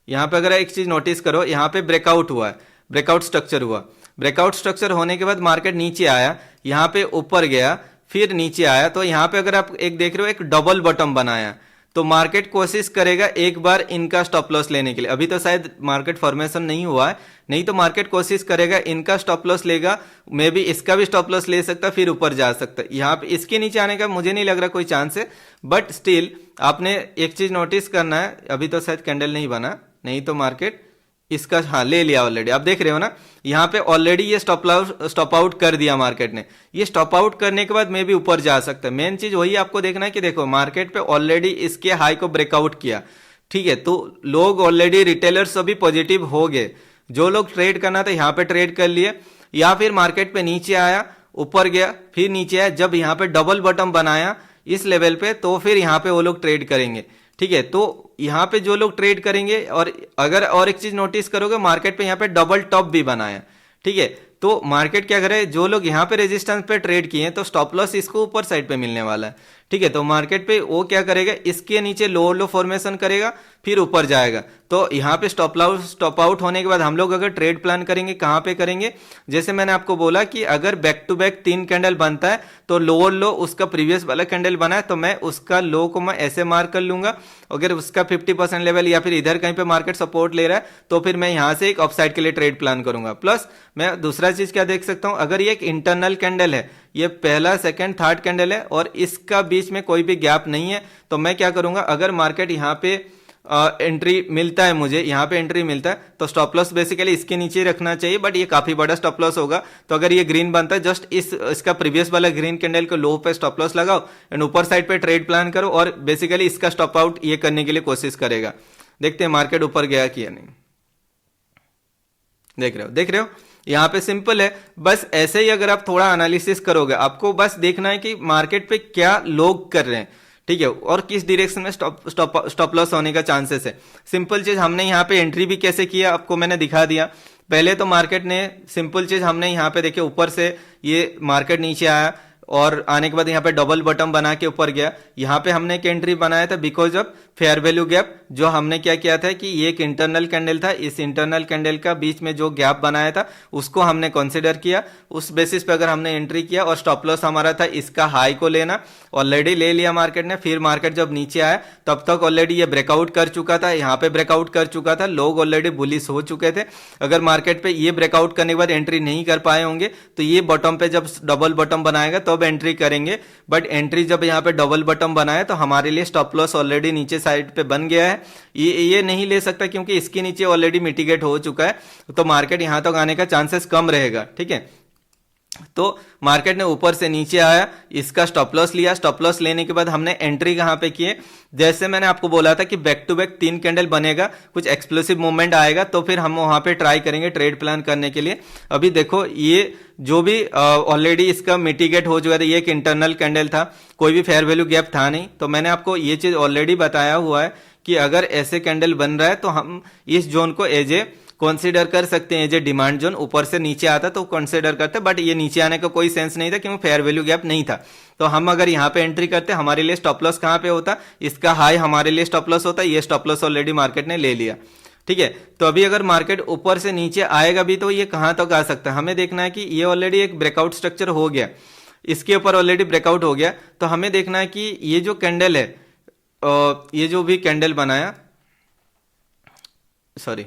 यहाँ पे अगर एक चीज नोटिस करो, यहाँ पे ब्रेकआउट हुआ है, ब्रेकआउट स्ट्रक्चर हुआ, ब्रेकआउट स्ट्रक्चर होने के बाद मार्केट नीचे आया, यहाँ पे ऊपर गया, फिर नीचे आया। तो यहाँ पे अगर आप एक देख रहे हो एक डबल बॉटम बनाया, तो मार्केट कोशिश करेगा एक बार इनका स्टॉप लॉस लेने के लिए। अभी तो शायद मार्केट फॉर्मेशन नहीं हुआ है, नहीं तो मार्केट कोशिश करेगा इनका स्टॉप लॉस लेगा, मे बी इसका भी स्टॉप लॉस ले सकता, फिर ऊपर जा सकता। यहाँ पे इसके नीचे आने का मुझे नहीं लग रहा कोई चांस है, बट स्टिल आपने एक चीज नोटिस करना है, अभी तो शायद कैंडल नहीं बना, नहीं तो मार्केट इसका हाँ ले लिया ऑलरेडी। आप देख रहे हो ना, यहाँ पे ऑलरेडी ये स्टॉप आउट कर दिया मार्केट ने। ये स्टॉप आउट करने के बाद मे भी ऊपर जा सकता है। मेन चीज वही आपको देखना है कि देखो मार्केट पे ऑलरेडी इसके हाई को ब्रेकआउट किया। ठीक है, तो लोग ऑलरेडी रिटेलर्स अभी पॉजिटिव हो गए, जो लोग ट्रेड करना था यहाँ पे ट्रेड कर लिए, या फिर मार्केट पे नीचे आया, ऊपर गया, फिर नीचे आया, जब यहाँ पे डबल बॉटम बनाया इस लेवल पे, तो फिर यहाँ पे वो लोग ट्रेड करेंगे। ठीक है, तो यहाँ पे जो लोग ट्रेड करेंगे, और अगर और एक चीज नोटिस करोगे, मार्केट पे यहाँ पे डबल टॉप भी बनाया। ठीक है, तो मार्केट क्या करे, जो लोग यहाँ पे रेजिस्टेंस पे ट्रेड किए हैं तो स्टॉप लॉस इसको ऊपर साइड पे मिलने वाला है। ठीक है, तो मार्केट पे वो क्या करेगा, इसके नीचे लोअर लो फॉर्मेशन करेगा, फिर ऊपर जाएगा। तो यहाँ पे स्टॉप आउट होने के बाद हम लोग अगर ट्रेड प्लान करेंगे, कहाँ पे करेंगे, जैसे मैंने आपको बोला कि अगर बैक टू बैक 3 कैंडल बनता है तो लोअर लो उसका प्रीवियस वाला कैंडल बना है, तो मैं उसका लो को मैं ऐसे मार्क कर लूंगा। अगर उसका 50% लेवल या फिर इधर कहीं पे मार्केट सपोर्ट ले रहा है तो फिर मैं यहाँ से एक अपसाइड के लिए ट्रेड प्लान करूंगा। प्लस मैं दूसरा चीज क्या देख सकता हूं, अगर ये एक इंटरनल कैंडल है, ये पहला सेकंड थर्ड कैंडल है और इसका बीच में कोई भी गैप नहीं है, तो मैं क्या करूंगा, अगर मार्केट यहाँ पे एंट्री मिलता है, मुझे यहाँ पे एंट्री मिलता है, तो स्टॉप लॉस बेसिकली इसके नीचे ही रखना चाहिए, बट ये काफी बड़ा स्टॉप लॉस होगा। तो अगर ये ग्रीन बनता है, जस्ट इसका प्रीवियस वाला ग्रीन कैंडल को लो पे स्टॉप लॉस लगाओ एंड ऊपर साइड पे ट्रेड प्लान करो, और बेसिकली इसका स्टॉप आउट ये करने के लिए कोशिश करेगा। देखते हैं मार्केट ऊपर गया कि नहीं। देख रहे हो यहाँ पे सिंपल है, बस ऐसे ही अगर आप थोड़ा एनालिसिस करोगे, आपको बस देखना है कि मार्केट पे क्या लोग कर रहे हैं। ठीक है, और किस डायरेक्शन में स्टॉप लॉस होने का चांसेस है। सिंपल चीज, हमने यहाँ पे एंट्री भी कैसे किया आपको मैंने दिखा दिया। पहले तो मार्केट ने सिंपल चीज, हमने यहाँ पे देखिए ऊपर से ये मार्केट नीचे आया और आने के बाद यहाँ पे डबल बॉटम बना के ऊपर गया। यहाँ पे हमने एक एंट्री बनाया था because of fair value gap. जो हमने क्या किया था कि ये एक इंटरनल कैंडल था, इस इंटरनल कैंडल का बीच में जो गैप बनाया था उसको हमने कंसीडर किया, उस बेसिस पे अगर हमने एंट्री किया, और स्टॉप लॉस हमारा था इसका हाई को लेना। ऑलरेडी ले लिया मार्केट ने। फिर मार्केट जब नीचे आया तब तक ऑलरेडी ये ब्रेकआउट कर चुका था, यहाँ पे ब्रेकआउट कर चुका था, लोग ऑलरेडी बुलिश हो चुके थे। अगर मार्केट पे ये ब्रेकआउट करने के बाद एंट्री नहीं कर पाए होंगे तो ये बॉटम पे जब डबल बॉटम बनाएगा तब एंट्री करेंगे। बट एंट्री जब यहाँ पे डबल बॉटम बनाया तो हमारे लिए स्टॉप लॉस ऑलरेडी नीचे साइड पे बन गया है। ये नहीं ले सकता क्योंकि इसके नीचे ऑलरेडी मिटिगेट हो चुका है, तो मार्केट यहां तक आने का चांसेस कम रहेगा। ठीक है, तो मार्केट ने ऊपर से नीचे आया, इसका स्टॉप लॉस लिया। स्टॉप लॉस लेने के बाद हमने एंट्री कहां पे किए, जैसे मैंने आपको बोला था कि बैक टू बैक 3 कैंडल बनेगा, कुछ एक्सप्लोसिव मूवमेंट आएगा तो फिर हम वहां पे ट्राई करेंगे ट्रेड प्लान करने के लिए। अभी देखो ये जो भी ऑलरेडी इसका मिटिगेट हो चुका था, ये एक इंटरनल कैंडल था, कोई भी फेयर वैल्यू गैप था नहीं। तो मैंने आपको ये चीज ऑलरेडी बताया हुआ है कि अगर ऐसे कैंडल बन रहा है तो हम इस जोन को एज ए कंसीडर कर सकते हैं, एज ए डिमांड जोन। ऊपर से नीचे आता तो कंसीडर करते, बट ये नीचे आने का कोई सेंस नहीं था क्योंकि फेयर वैल्यू गैप नहीं था। तो हम अगर यहाँ पे एंट्री करते, हमारे लिए स्टॉप लॉस कहाँ पे होता, इसका हाई हमारे लिए स्टॉप लॉस होता, ये स्टॉप लॉस ऑलरेडी मार्केट ने ले लिया। ठीक है, तो अभी अगर मार्केट ऊपर से नीचे आएगा भी तो ये कहां तक आ सकता है, हमें देखना है कि ये ऑलरेडी एक ब्रेकआउट स्ट्रक्चर हो गया, इसके ऊपर ऑलरेडी ब्रेकआउट हो गया। तो हमें देखना है कि ये जो कैंडल है, ये जो भी कैंडल बनाया, सॉरी,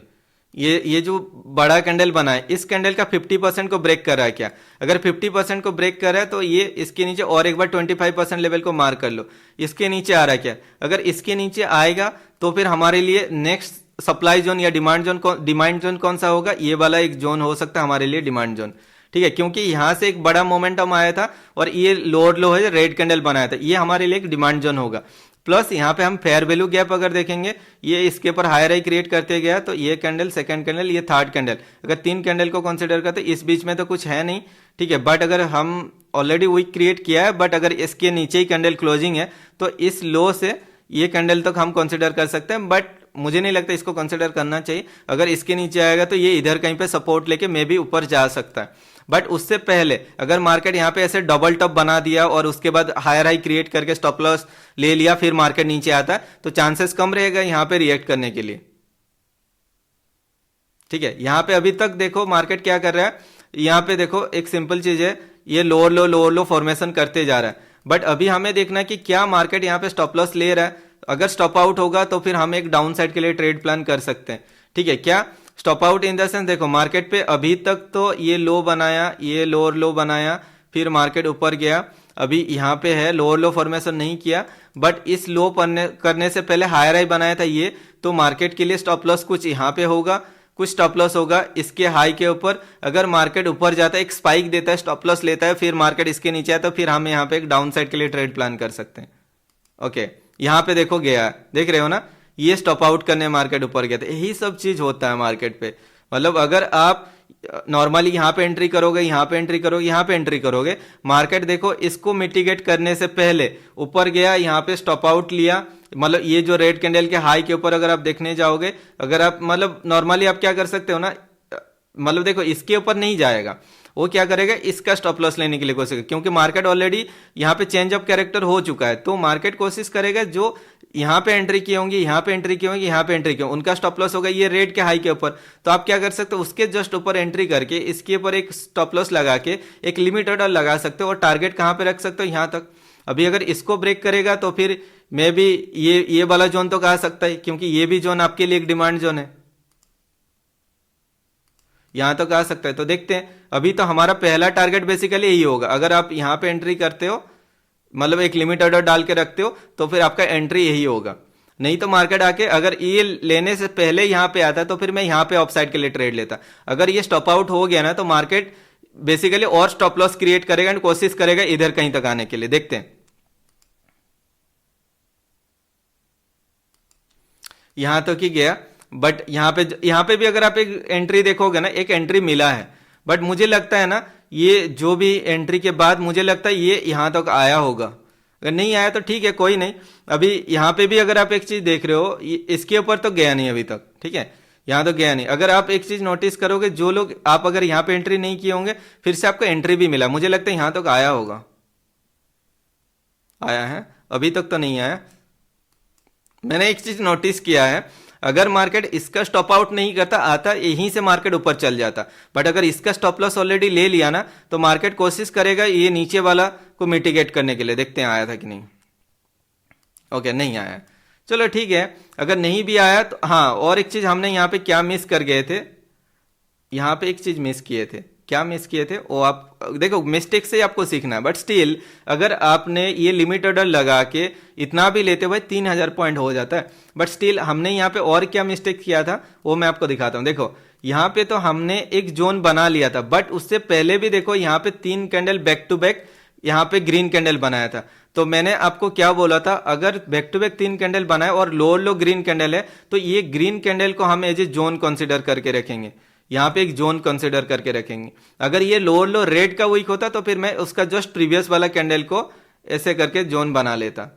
ये जो बड़ा कैंडल बना है, इस कैंडल का 50% को ब्रेक कर रहा है क्या। अगर 50% को ब्रेक कर रहा है तो ये इसके नीचे और एक बार 25% लेवल को मार्क कर लो, इसके नीचे आ रहा है क्या। अगर इसके नीचे आएगा तो फिर हमारे लिए नेक्स्ट सप्लाई जोन या डिमांड जोन कौन सा होगा, ये वाला एक जोन हो सकता है हमारे लिए डिमांड जोन। ठीक है, क्योंकि यहां से एक बड़ा मोमेंटम आया था और ये लोअर लो है, रेड कैंडल बनाया था, ये हमारे लिए एक डिमांड जोन होगा। प्लस यहाँ पे हम फेयर वैल्यू गैप अगर देखेंगे, ये इसके ऊपर हायर हाई क्रिएट करते गया, तो ये कैंडल, सेकंड कैंडल, ये थर्ड कैंडल, अगर 3 कैंडल को कंसीडर करते, इस बीच में तो कुछ है नहीं। ठीक है, बट अगर हम ऑलरेडी वीक क्रिएट किया है, बट अगर इसके नीचे ही कैंडल क्लोजिंग है तो इस लो से ये कैंडल तक हम कंसीडर कर सकते हैं, बट मुझे नहीं लगता इसको कंसीडर करना चाहिए। अगर इसके नीचे आएगा तो ये इधर कहीं पे सपोर्ट लेके मे भी ऊपर जा सकता है। बट उससे पहले अगर मार्केट यहाँ पे ऐसे डबल टॉप बना दिया और उसके बाद हायर हाई क्रिएट करके स्टॉप लॉस ले लिया, फिर मार्केट नीचे आता है, तो चांसेस कम रहेगा यहाँ पे रिएक्ट करने के लिए। ठीक है, यहाँ पे अभी तक देखो मार्केट क्या कर रहा है, यहाँ पे देखो एक सिंपल चीज है, ये लोअर लो फॉर्मेशन करते जा रहा है। बट अभी हमें देखना है कि क्या मार्केट यहाँ पे स्टॉप लॉस ले रहा है। अगर स्टॉप आउट होगा तो फिर हम एक डाउन साइड के लिए ट्रेड प्लान कर सकते हैं। ठीक है, क्या stop out in the sense, देखो मार्केट पे अभी तक तो ये लो बनाया, ये लोअर लो बनाया, फिर मार्केट ऊपर गया, अभी यहाँ पे है लोअर लो फॉर्मेशन नहीं किया, बट इस लो करने से पहले हायर हाई बनाया था ये, तो मार्केट के लिए स्टॉप लॉस कुछ यहाँ पे होगा, कुछ स्टॉप लॉस होगा इसके हाई के ऊपर। अगर मार्केट ऊपर जाता है, एक स्पाइक देता है, स्टॉप लॉस लेता है, फिर मार्केट इसके नीचे आता है, फिर हम यहाँ पे एक डाउन साइड के लिए ट्रेड प्लान कर सकते हैं। ओके, यहाँ पे देखो गया, देख रहे हो ना, ये स्टॉप आउट करने मार्केट ऊपर गया था। यही सब चीज होता है मार्केट पे। मतलब अगर आप नॉर्मली यहाँ पे एंट्री करोगे, यहाँ पे एंट्री करोगे, यहाँ पे एंट्री करोगे, मार्केट देखो इसको मिटिगेट करने से पहले ऊपर गया, यहाँ पे स्टॉप आउट लिया। मतलब ये जो रेड कैंडल के हाई के ऊपर अगर आप देखने जाओगे, अगर आप मतलब नॉर्मली आप क्या कर सकते हो ना, मतलब देखो इसके ऊपर नहीं जाएगा, वो क्या करेगा, इसका स्टॉप लॉस लेने के लिए कोशिश करेगा, क्योंकि मार्केट ऑलरेडी यहाँ पे चेंज ऑफ कैरेक्टर हो चुका है। तो मार्केट कोशिश करेगा जो यहाँ पे एंट्री की होंगी, यहाँ पे एंट्री की होंगी, यहाँ पे एंट्री की होंगी, उनका स्टॉप लॉस होगा ये रेड के हाई के ऊपर। तो आप क्या कर सकते हो, उसके जस्ट ऊपर एंट्री करके इसके ऊपर एक स्टॉप लॉस लगा के एक लिमिट ऑर्डर लगा सकते हो और टारगेट कहाँ पे रख सकते हो, यहाँ तक। अभी अगर इसको ब्रेक करेगा तो फिर मे भी ये वाला जोन तो कहा सकता है, क्योंकि ये भी जोन आपके लिए एक डिमांड जोन है, यहां तो कहा सकता है। तो देखते हैं, अभी तो हमारा पहला टारगेट बेसिकली यही होगा। अगर आप यहां पे एंट्री करते हो, मतलब एक लिमिट ऑर्डर डाल के रखते हो, तो फिर आपका एंट्री यही होगा। नहीं तो मार्केट आके अगर ये लेने से पहले यहां पे आता तो फिर मैं यहां पे ऑफसाइड के लिए ट्रेड लेता। अगर ये स्टॉप आउट हो गया ना तो मार्केट बेसिकली और स्टॉप लॉस क्रिएट करेगा एंड कोशिश करेगा इधर कहीं तक आने के लिए। देखते हैं, यहां तो की गया, बट यहां पे भी अगर आप एक एंट्री देखोगे ना, एक एंट्री मिला है, बट मुझे लगता है ना ये जो भी एंट्री के बाद मुझे लगता है ये यहां तक आया होगा। अगर नहीं आया तो ठीक है, कोई नहीं। अभी यहां पे भी अगर आप एक चीज देख रहे हो, इसके ऊपर तो गया नहीं अभी तक, ठीक है, यहां तो गया नहीं। अगर आप एक चीज नोटिस करोगे, जो लोग आप अगर यहां पे एंट्री नहीं किए होंगे, फिर से आपको एंट्री भी मिला, मुझे लगता है यहां तक आया होगा। आया है, अभी तक तो नहीं आया। मैंने एक चीज नोटिस किया है, अगर मार्केट इसका स्टॉप आउट नहीं करता, आता यहीं से मार्केट ऊपर चल जाता, बट अगर इसका स्टॉप लॉस ऑलरेडी ले लिया ना तो मार्केट कोशिश करेगा ये नीचे वाला को मिटिगेट करने के लिए। देखते हैं आया था कि नहीं। ओके, नहीं आया, चलो ठीक है। अगर नहीं भी आया तो हाँ, और एक चीज हमने यहाँ पे क्या मिस कर गए थे, यहाँ पे एक चीज मिस किए थे। क्या मिस किए थे वो आप देखो, मिस्टेक से आपको सीखना है, बट स्टिल अगर आपने ये लिमिट ऑर्डर लगा के इतना भी लेते हुए 3000 पॉइंट हो जाता है, बट स्टिल हमने यहाँ पे और क्या मिस्टेक किया था वो मैं आपको दिखाता हूँ। देखो यहाँ पे तो हमने एक जोन बना लिया था, बट उससे पहले भी देखो यहाँ पे 3 कैंडल बैक टू बैक यहाँ पे ग्रीन कैंडल बनाया था। तो मैंने आपको क्या बोला था, अगर बैक टू बैक 3 कैंडल बनाए और लो लो ग्रीन कैंडल है तो ये ग्रीन कैंडल को हम एज ए जोन कंसिडर करके रखेंगे, यहाँ पे एक जोन कंसिडर करके रखेंगे। अगर ये लोअर लो रेड का वीक होता तो फिर मैं उसका जस्ट प्रीवियस वाला कैंडल को ऐसे करके जोन बना लेता,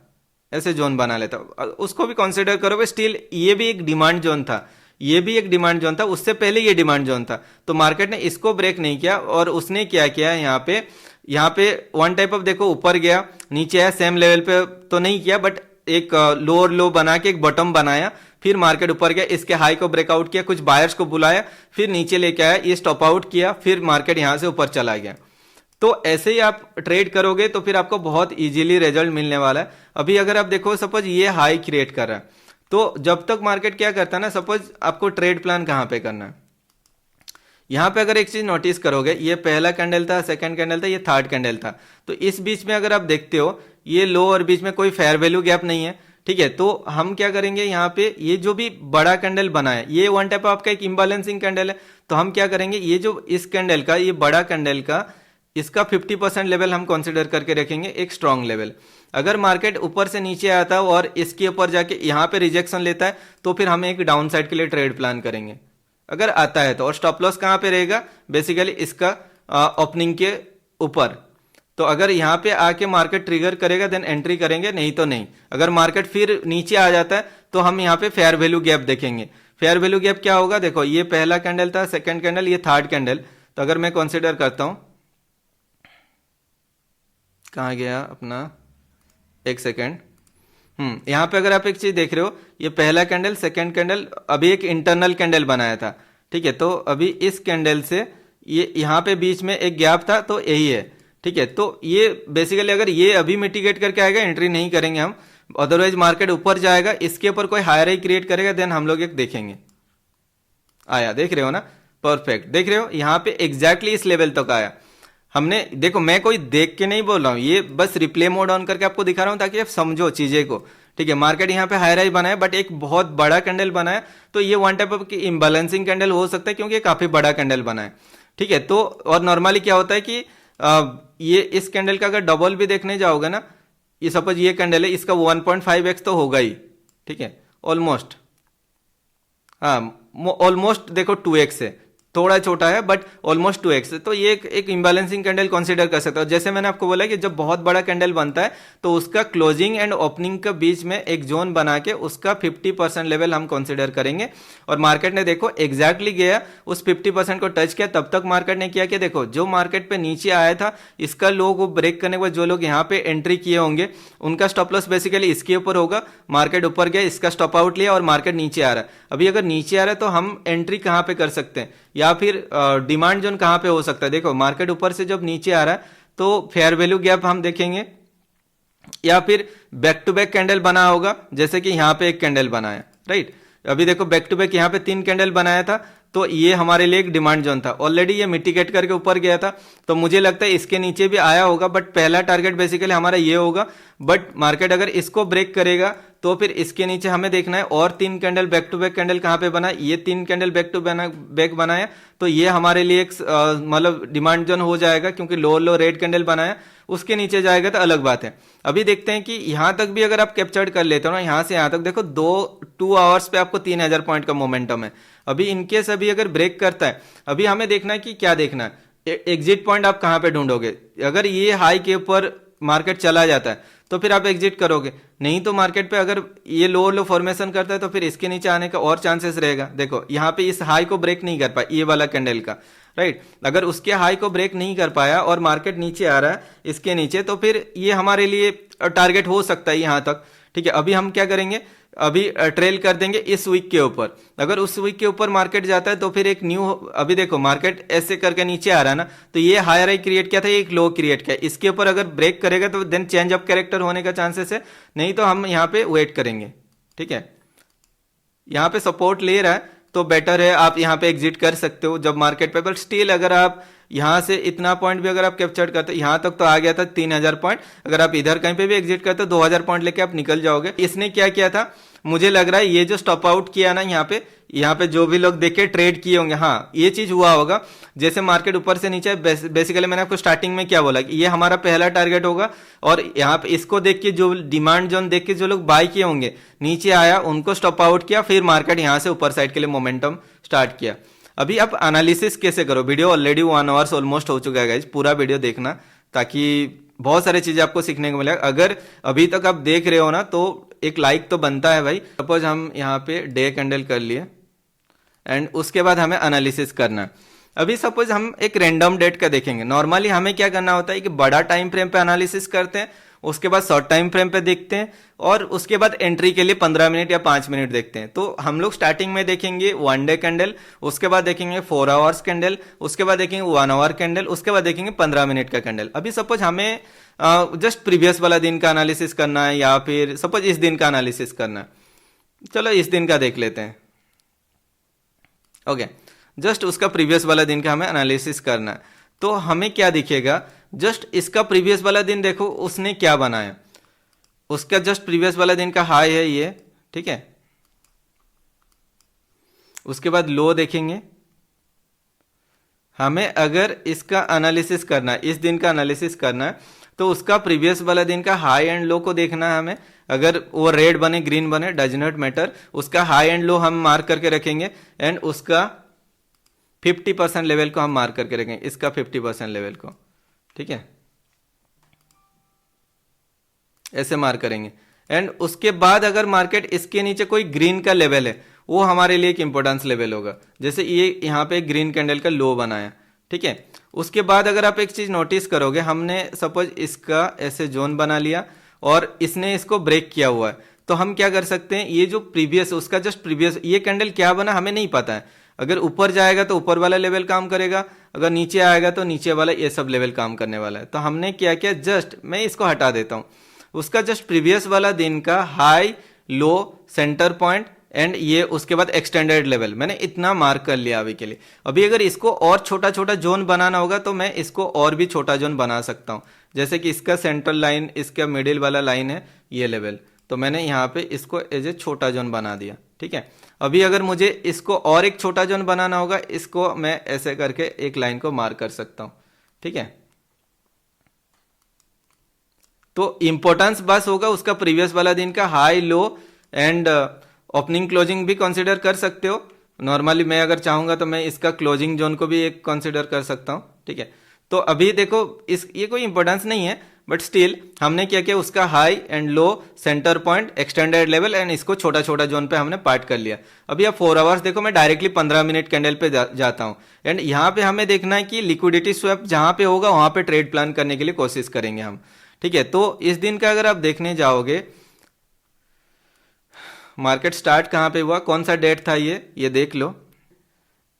ऐसे जोन बना लेता, उसको भी कंसिडर करोगे। स्टिल ये भी एक डिमांड जोन था, ये भी एक डिमांड जोन था, उससे पहले ये डिमांड जोन था। तो मार्केट ने इसको ब्रेक नहीं किया और उसने क्या किया, यहाँ पे वन टाइप ऑफ देखो ऊपर गया, नीचे है, सेम लेवल पे तो नहीं किया, बट एक लोअर लो बना के एक बॉटम बनाया, फिर मार्केट ऊपर गया, इसके हाई को ब्रेकआउट किया, कुछ बायर्स को बुलाया, फिर नीचे लेके आया, ये स्टॉप आउट किया, फिर मार्केट यहां से ऊपर चला गया। तो ऐसे ही आप ट्रेड करोगे तो फिर आपको बहुत इजीली रिजल्ट मिलने वाला है। अभी अगर आप देखो, सपोज ये हाई क्रिएट कर रहा है, तो जब तक मार्केट क्या करता है ना, सपोज आपको ट्रेड प्लान कहां पे करना है, यहां पे अगर एक चीज नोटिस करोगे, ये पहला कैंडल था, सेकंड कैंडल था, ये थर्ड कैंडल था, तो इस बीच में अगर आप देखते हो ये लो और बीच में कोई फेयर वैल्यू गैप नहीं है, ठीक है। तो हम क्या करेंगे, यहाँ पे ये जो भी बड़ा कैंडल बना है, ये वन टाइप आपका एक इम्बैलेंसिंग कैंडल है, तो हम क्या करेंगे, ये जो इस कैंडल का, ये बड़ा कैंडल का, इसका 50% लेवल हम कंसिडर करके रखेंगे एक स्ट्रॉन्ग लेवल। अगर मार्केट ऊपर से नीचे आता है और इसके ऊपर जाके यहाँ पे रिजेक्शन लेता है तो फिर हम एक डाउन साइड के लिए ट्रेड प्लान करेंगे, अगर आता है तो। और स्टॉप लॉस कहाँ पे रहेगा, बेसिकली इसका ओपनिंग के ऊपर। तो अगर यहाँ पे आके मार्केट ट्रिगर करेगा देन एंट्री करेंगे, नहीं तो नहीं। अगर मार्केट फिर नीचे आ जाता है तो हम यहाँ पे फेयर वैल्यू गैप देखेंगे। फेयर वैल्यू गैप क्या होगा, देखो ये पहला कैंडल था, सेकंड कैंडल, ये थर्ड कैंडल, तो अगर मैं कंसीडर करता हूं, कहाँ गया अपना, एक सेकेंड, यहाँ पे अगर आप एक चीज देख रहे हो, ये पहला कैंडल, सेकंड कैंडल, अभी एक इंटरनल कैंडल बनाया था, ठीक है। तो अभी इस कैंडल से ये यहाँ पे बीच में एक गैप था, तो यही है, ठीक है। तो ये बेसिकली अगर ये अभी मिटिगेट करके आएगा, एंट्री नहीं करेंगे हम, अदरवाइज मार्केट ऊपर जाएगा, इसके ऊपर कोई हायर हाई क्रिएट करेगा, देन हम लोग एक देखेंगे। आया, देख रहे हो ना, परफेक्ट, देख रहे हो, यहाँ पे एग्जैक्टली इस लेवल तक आया। हमने देखो, मैं कोई देख के नहीं बोल रहा हूँ, ये बस रिप्ले मोड ऑन करके आपको दिखा रहा हूँ ताकि आप समझो चीजें को, ठीक है। मार्केट यहाँ पे हाई राइज बनाया, बट एक बहुत बड़ा कैंडल बनाया, तो ये one type of imbalancing candle हो सकता है क्योंकि ये काफी बड़ा कैंडल बना है, ठीक है। तो और नॉर्मली क्या होता है कि ये इस कैंडल का अगर डबल भी देखने जाओगे ना, ये सपोज ये कैंडल है, इसका 1.5x तो होगा ही, ठीक है, ऑलमोस्ट, हाँ ऑलमोस्ट देखो 2x है, थोड़ा छोटा है बट ऑलमोस्ट 2x है। तो ये एक इम्बैलेंसिंग कैंडल कंसीडर कर सकते हो। जैसे मैंने आपको बोला कि जब बहुत बड़ा कैंडल बनता है तो उसका क्लोजिंग एंड ओपनिंग के बीच में एक जोन बना के उसका 50% लेवल हम कंसीडर करेंगे। और मार्केट ने देखो एग्जैक्टली गया, उस 50% को टच किया, तब तक मार्केट ने किया कि देखो जो मार्केट पे नीचे आया था इसका लो को ब्रेक करने के बाद जो लोग यहाँ पे एंट्री किए होंगे उनका स्टॉप लॉस बेसिकली इसके ऊपर होगा। मार्केट ऊपर गया, इसका स्टॉप आउट लिया और मार्केट नीचे आ रहा है। अभी अगर नीचे आ रहा है तो हम एंट्री कहाँ पे कर सकते हैं या फिर डिमांड जोन कहां पे हो सकता है। देखो मार्केट ऊपर से जब नीचे आ रहा है तो फेयर वैल्यू गैप हम देखेंगे या फिर बैक टू बैक कैंडल बना होगा, जैसे कि यहां पे एक कैंडल बनाया, राइट। अभी देखो बैक टू बैक यहां पे 3 कैंडल बनाया था, तो ये हमारे लिए एक डिमांड जोन था। ऑलरेडी ये मिटिगेट करके ऊपर गया था, तो मुझे लगता है इसके नीचे भी आया होगा, बट पहला टारगेट बेसिकली हमारा ये होगा। बट मार्केट अगर इसको ब्रेक करेगा तो फिर इसके नीचे हमें देखना है और 3 candle back to back candle कहां पे बना, ये 3 कैंडल बैक टू बैक बनाया, तो ये हमारे लिए एक मतलब डिमांड जोन हो जाएगा, क्योंकि लो लो रेड कैंडल बनाया। उसके नीचे जाएगा तो अलग बात है। अभी देखते हैं कि यहां तक भी अगर आप कैप्चर कर लेते हो ना, यहां से यहां तक देखो 2 आवर्स पे आपको 3000 पॉइंट का मोमेंटम है। अभी इनकेस अभी अगर ब्रेक करता है, अभी हमें देखना है कि क्या देखना है, एग्जिट पॉइंट आप कहां पे ढूंढोगे। अगर ये हाई के ऊपर मार्केट चला जाता है तो फिर आप एग्जिट करोगे, नहीं तो मार्केट पे अगर ये लो लो फॉर्मेशन करता है तो फिर इसके नीचे आने का और चांसेस रहेगा। देखो यहाँ पे इस हाई को ब्रेक नहीं कर पाया ये वाला कैंडल का, राइट। अगर उसके हाई को ब्रेक नहीं कर पाया और मार्केट नीचे आ रहा है इसके नीचे, तो फिर ये हमारे लिए टारगेट हो सकता है यहां तक, ठीक है। अभी हम क्या करेंगे, अभी ट्रेल कर देंगे इस वीक के ऊपर। अगर उस वीक के ऊपर मार्केट जाता है तो फिर एक न्यू, अभी देखो मार्केट ऐसे करके नीचे आ रहा है ना, तो ये हायर हाई क्रिएट किया था, ये एक लो क्रिएट किया। इसके ऊपर अगर ब्रेक करेगा तो देन चेंज ऑफ कैरेक्टर होने का चांसेस है, नहीं तो हम यहाँ पे वेट करेंगे, ठीक है। यहाँ पे सपोर्ट ले रहा है तो बेटर है, आप यहाँ पे एग्जिट कर सकते हो जब मार्केट पे। बट स्टिल अगर आप यहां से इतना पॉइंट भी अगर आप कैप्चर करते, यहां तक तो आ गया था 3000 पॉइंट, अगर आप इधर कहीं पे भी एग्जिट करते 2000 पॉइंट लेके आप निकल जाओगे। इसने क्या किया था, मुझे लग रहा है ये जो स्टॉप आउट किया ना यहाँ पे जो भी लोग देखे ट्रेड किए होंगे, हाँ ये चीज हुआ होगा। जैसे मार्केट ऊपर से नीचे, बेसिकली मैंने आपको स्टार्टिंग में क्या बोला कि ये हमारा पहला टारगेट होगा, और यहाँ पे इसको देख के जो डिमांड जोन देख के जो लोग बाय किए होंगे, नीचे आया उनको स्टॉप आउट किया, फिर मार्केट यहाँ से ऊपर साइड के लिए मोमेंटम स्टार्ट किया। अभी आप एनालिसिस कैसे करो, वीडियो ऑलरेडी 1 आवर्स ऑलमोस्ट हो चुका है गाइज, पूरा वीडियो देखना ताकि बहुत सारी चीजें आपको सीखने को मिलेगा। अगर अभी तक आप देख रहे हो ना तो एक लाइक तो बनता है भाई। सपोज हम यहाँ पे डे कैंडल कर लिए एंड उसके बाद हमें एनालिसिस करना है। अभी सपोज हम एक रैंडम डेट का देखेंगे। नॉर्मली हमें क्या करना होता है कि बड़ा टाइम फ्रेम पे एनालिसिस करते हैं, उसके बाद शॉर्ट टाइम फ्रेम पे देखते हैं, और उसके बाद एंट्री के लिए 15 मिनट या 5 मिनट देखते हैं। तो हम लोग स्टार्टिंग में देखेंगे 1 डे कैंडल, उसके बाद देखेंगे 4 आवर्स कैंडल, उसके बाद देखेंगे 1 आवर कैंडल, उसके बाद देखेंगे 15 मिनट का कैंडल। अभी सपोज हमें जस्ट प्रीवियस वाला दिन का एनालिसिस करना है या फिर सपोज इस दिन का एनालिसिस करना है, चलो इस दिन का देख लेते हैं। ओके, जस्ट उसका प्रीवियस वाला दिन का हमें एनालिसिस करना है। तो हमें क्या दिखेगा, जस्ट इसका प्रीवियस वाला दिन देखो उसने क्या बनाया, उसका जस्ट प्रीवियस वाला दिन का हाई है ये, ठीक है। उसके बाद लो देखेंगे। हमें अगर इसका एनालिसिस करना है, इस दिन का एनालिसिस करना है, तो उसका प्रीवियस वाला दिन का हाई एंड लो को देखना है हमें। अगर वो रेड बने ग्रीन बने डज नॉट मैटर, उसका हाई एंड लो हम मार्क करके रखेंगे एंड उसका 50% लेवल को हम मार्क करके रखेंगे, इसका 50% लेवल को, ठीक है, ऐसे मार्क करेंगे। एंड उसके बाद अगर मार्केट इसके नीचे कोई ग्रीन का लेवल है, वो हमारे लिए एक इंपॉर्टेंस लेवल होगा। जैसे ये यहाँ पे ग्रीन कैंडल का लो बनाया, ठीक है। उसके बाद अगर आप एक चीज नोटिस करोगे, हमने सपोज इसका ऐसे जोन बना लिया और इसने इसको ब्रेक किया हुआ है, तो हम क्या कर सकते हैं, ये जो प्रीवियस उसका जस्ट प्रीवियस ये कैंडल क्या बना हमें नहीं पता है। अगर ऊपर जाएगा तो ऊपर वाला लेवल काम करेगा, अगर नीचे आएगा तो नीचे वाला, ये सब लेवल काम करने वाला है। तो हमने क्या किया, जस्ट मैं इसको हटा देता हूं, उसका जस्ट प्रीवियस वाला दिन का high low centre point and ये उसके बाद एक्सटेंडेड लेवल मैंने इतना मार्क कर लिया अभी के लिए। अभी अगर इसको और छोटा छोटा जोन बनाना होगा तो मैं इसको और भी छोटा जोन बना सकता हूं। जैसे कि इसका सेंट्रल लाइन, इसका मिडिल वाला लाइन है ये लेवल, तो मैंने यहाँ पे इसको एज ए छोटा जोन बना दिया, ठीक है। अभी अगर मुझे इसको और एक छोटा जोन बनाना होगा, इसको मैं ऐसे करके एक लाइन को मार्क कर सकता हूं, ठीक है। तो इंपॉर्टेंस बस होगा उसका प्रीवियस वाला दिन का high low and opening closing भी कंसिडर कर सकते हो। नॉर्मली मैं अगर चाहूंगा तो मैं इसका क्लोजिंग जोन को भी एक कंसिडर कर सकता हूँ, ठीक है। तो अभी देखो इस ये कोई इंपॉर्टेंस नहीं है, बट स्टिल हमने क्या किया, उसका high and low, centre point, extended level and इसको छोटा छोटा जोन पे हमने पार्ट कर लिया। अभी आप 4 आवर्स देखो, मैं डायरेक्टली 15 मिनट कैंडल पे जाता हूँ एंड यहाँ पे हमें देखना है कि लिक्विडिटी स्वैप जहां पे होगा वहां पे ट्रेड प्लान करने के लिए कोशिश करेंगे हम, ठीक है। तो इस दिन का अगर आप देखने जाओगे, मार्केट स्टार्ट कहां पे हुआ, कौन सा डेट था ये देख लो।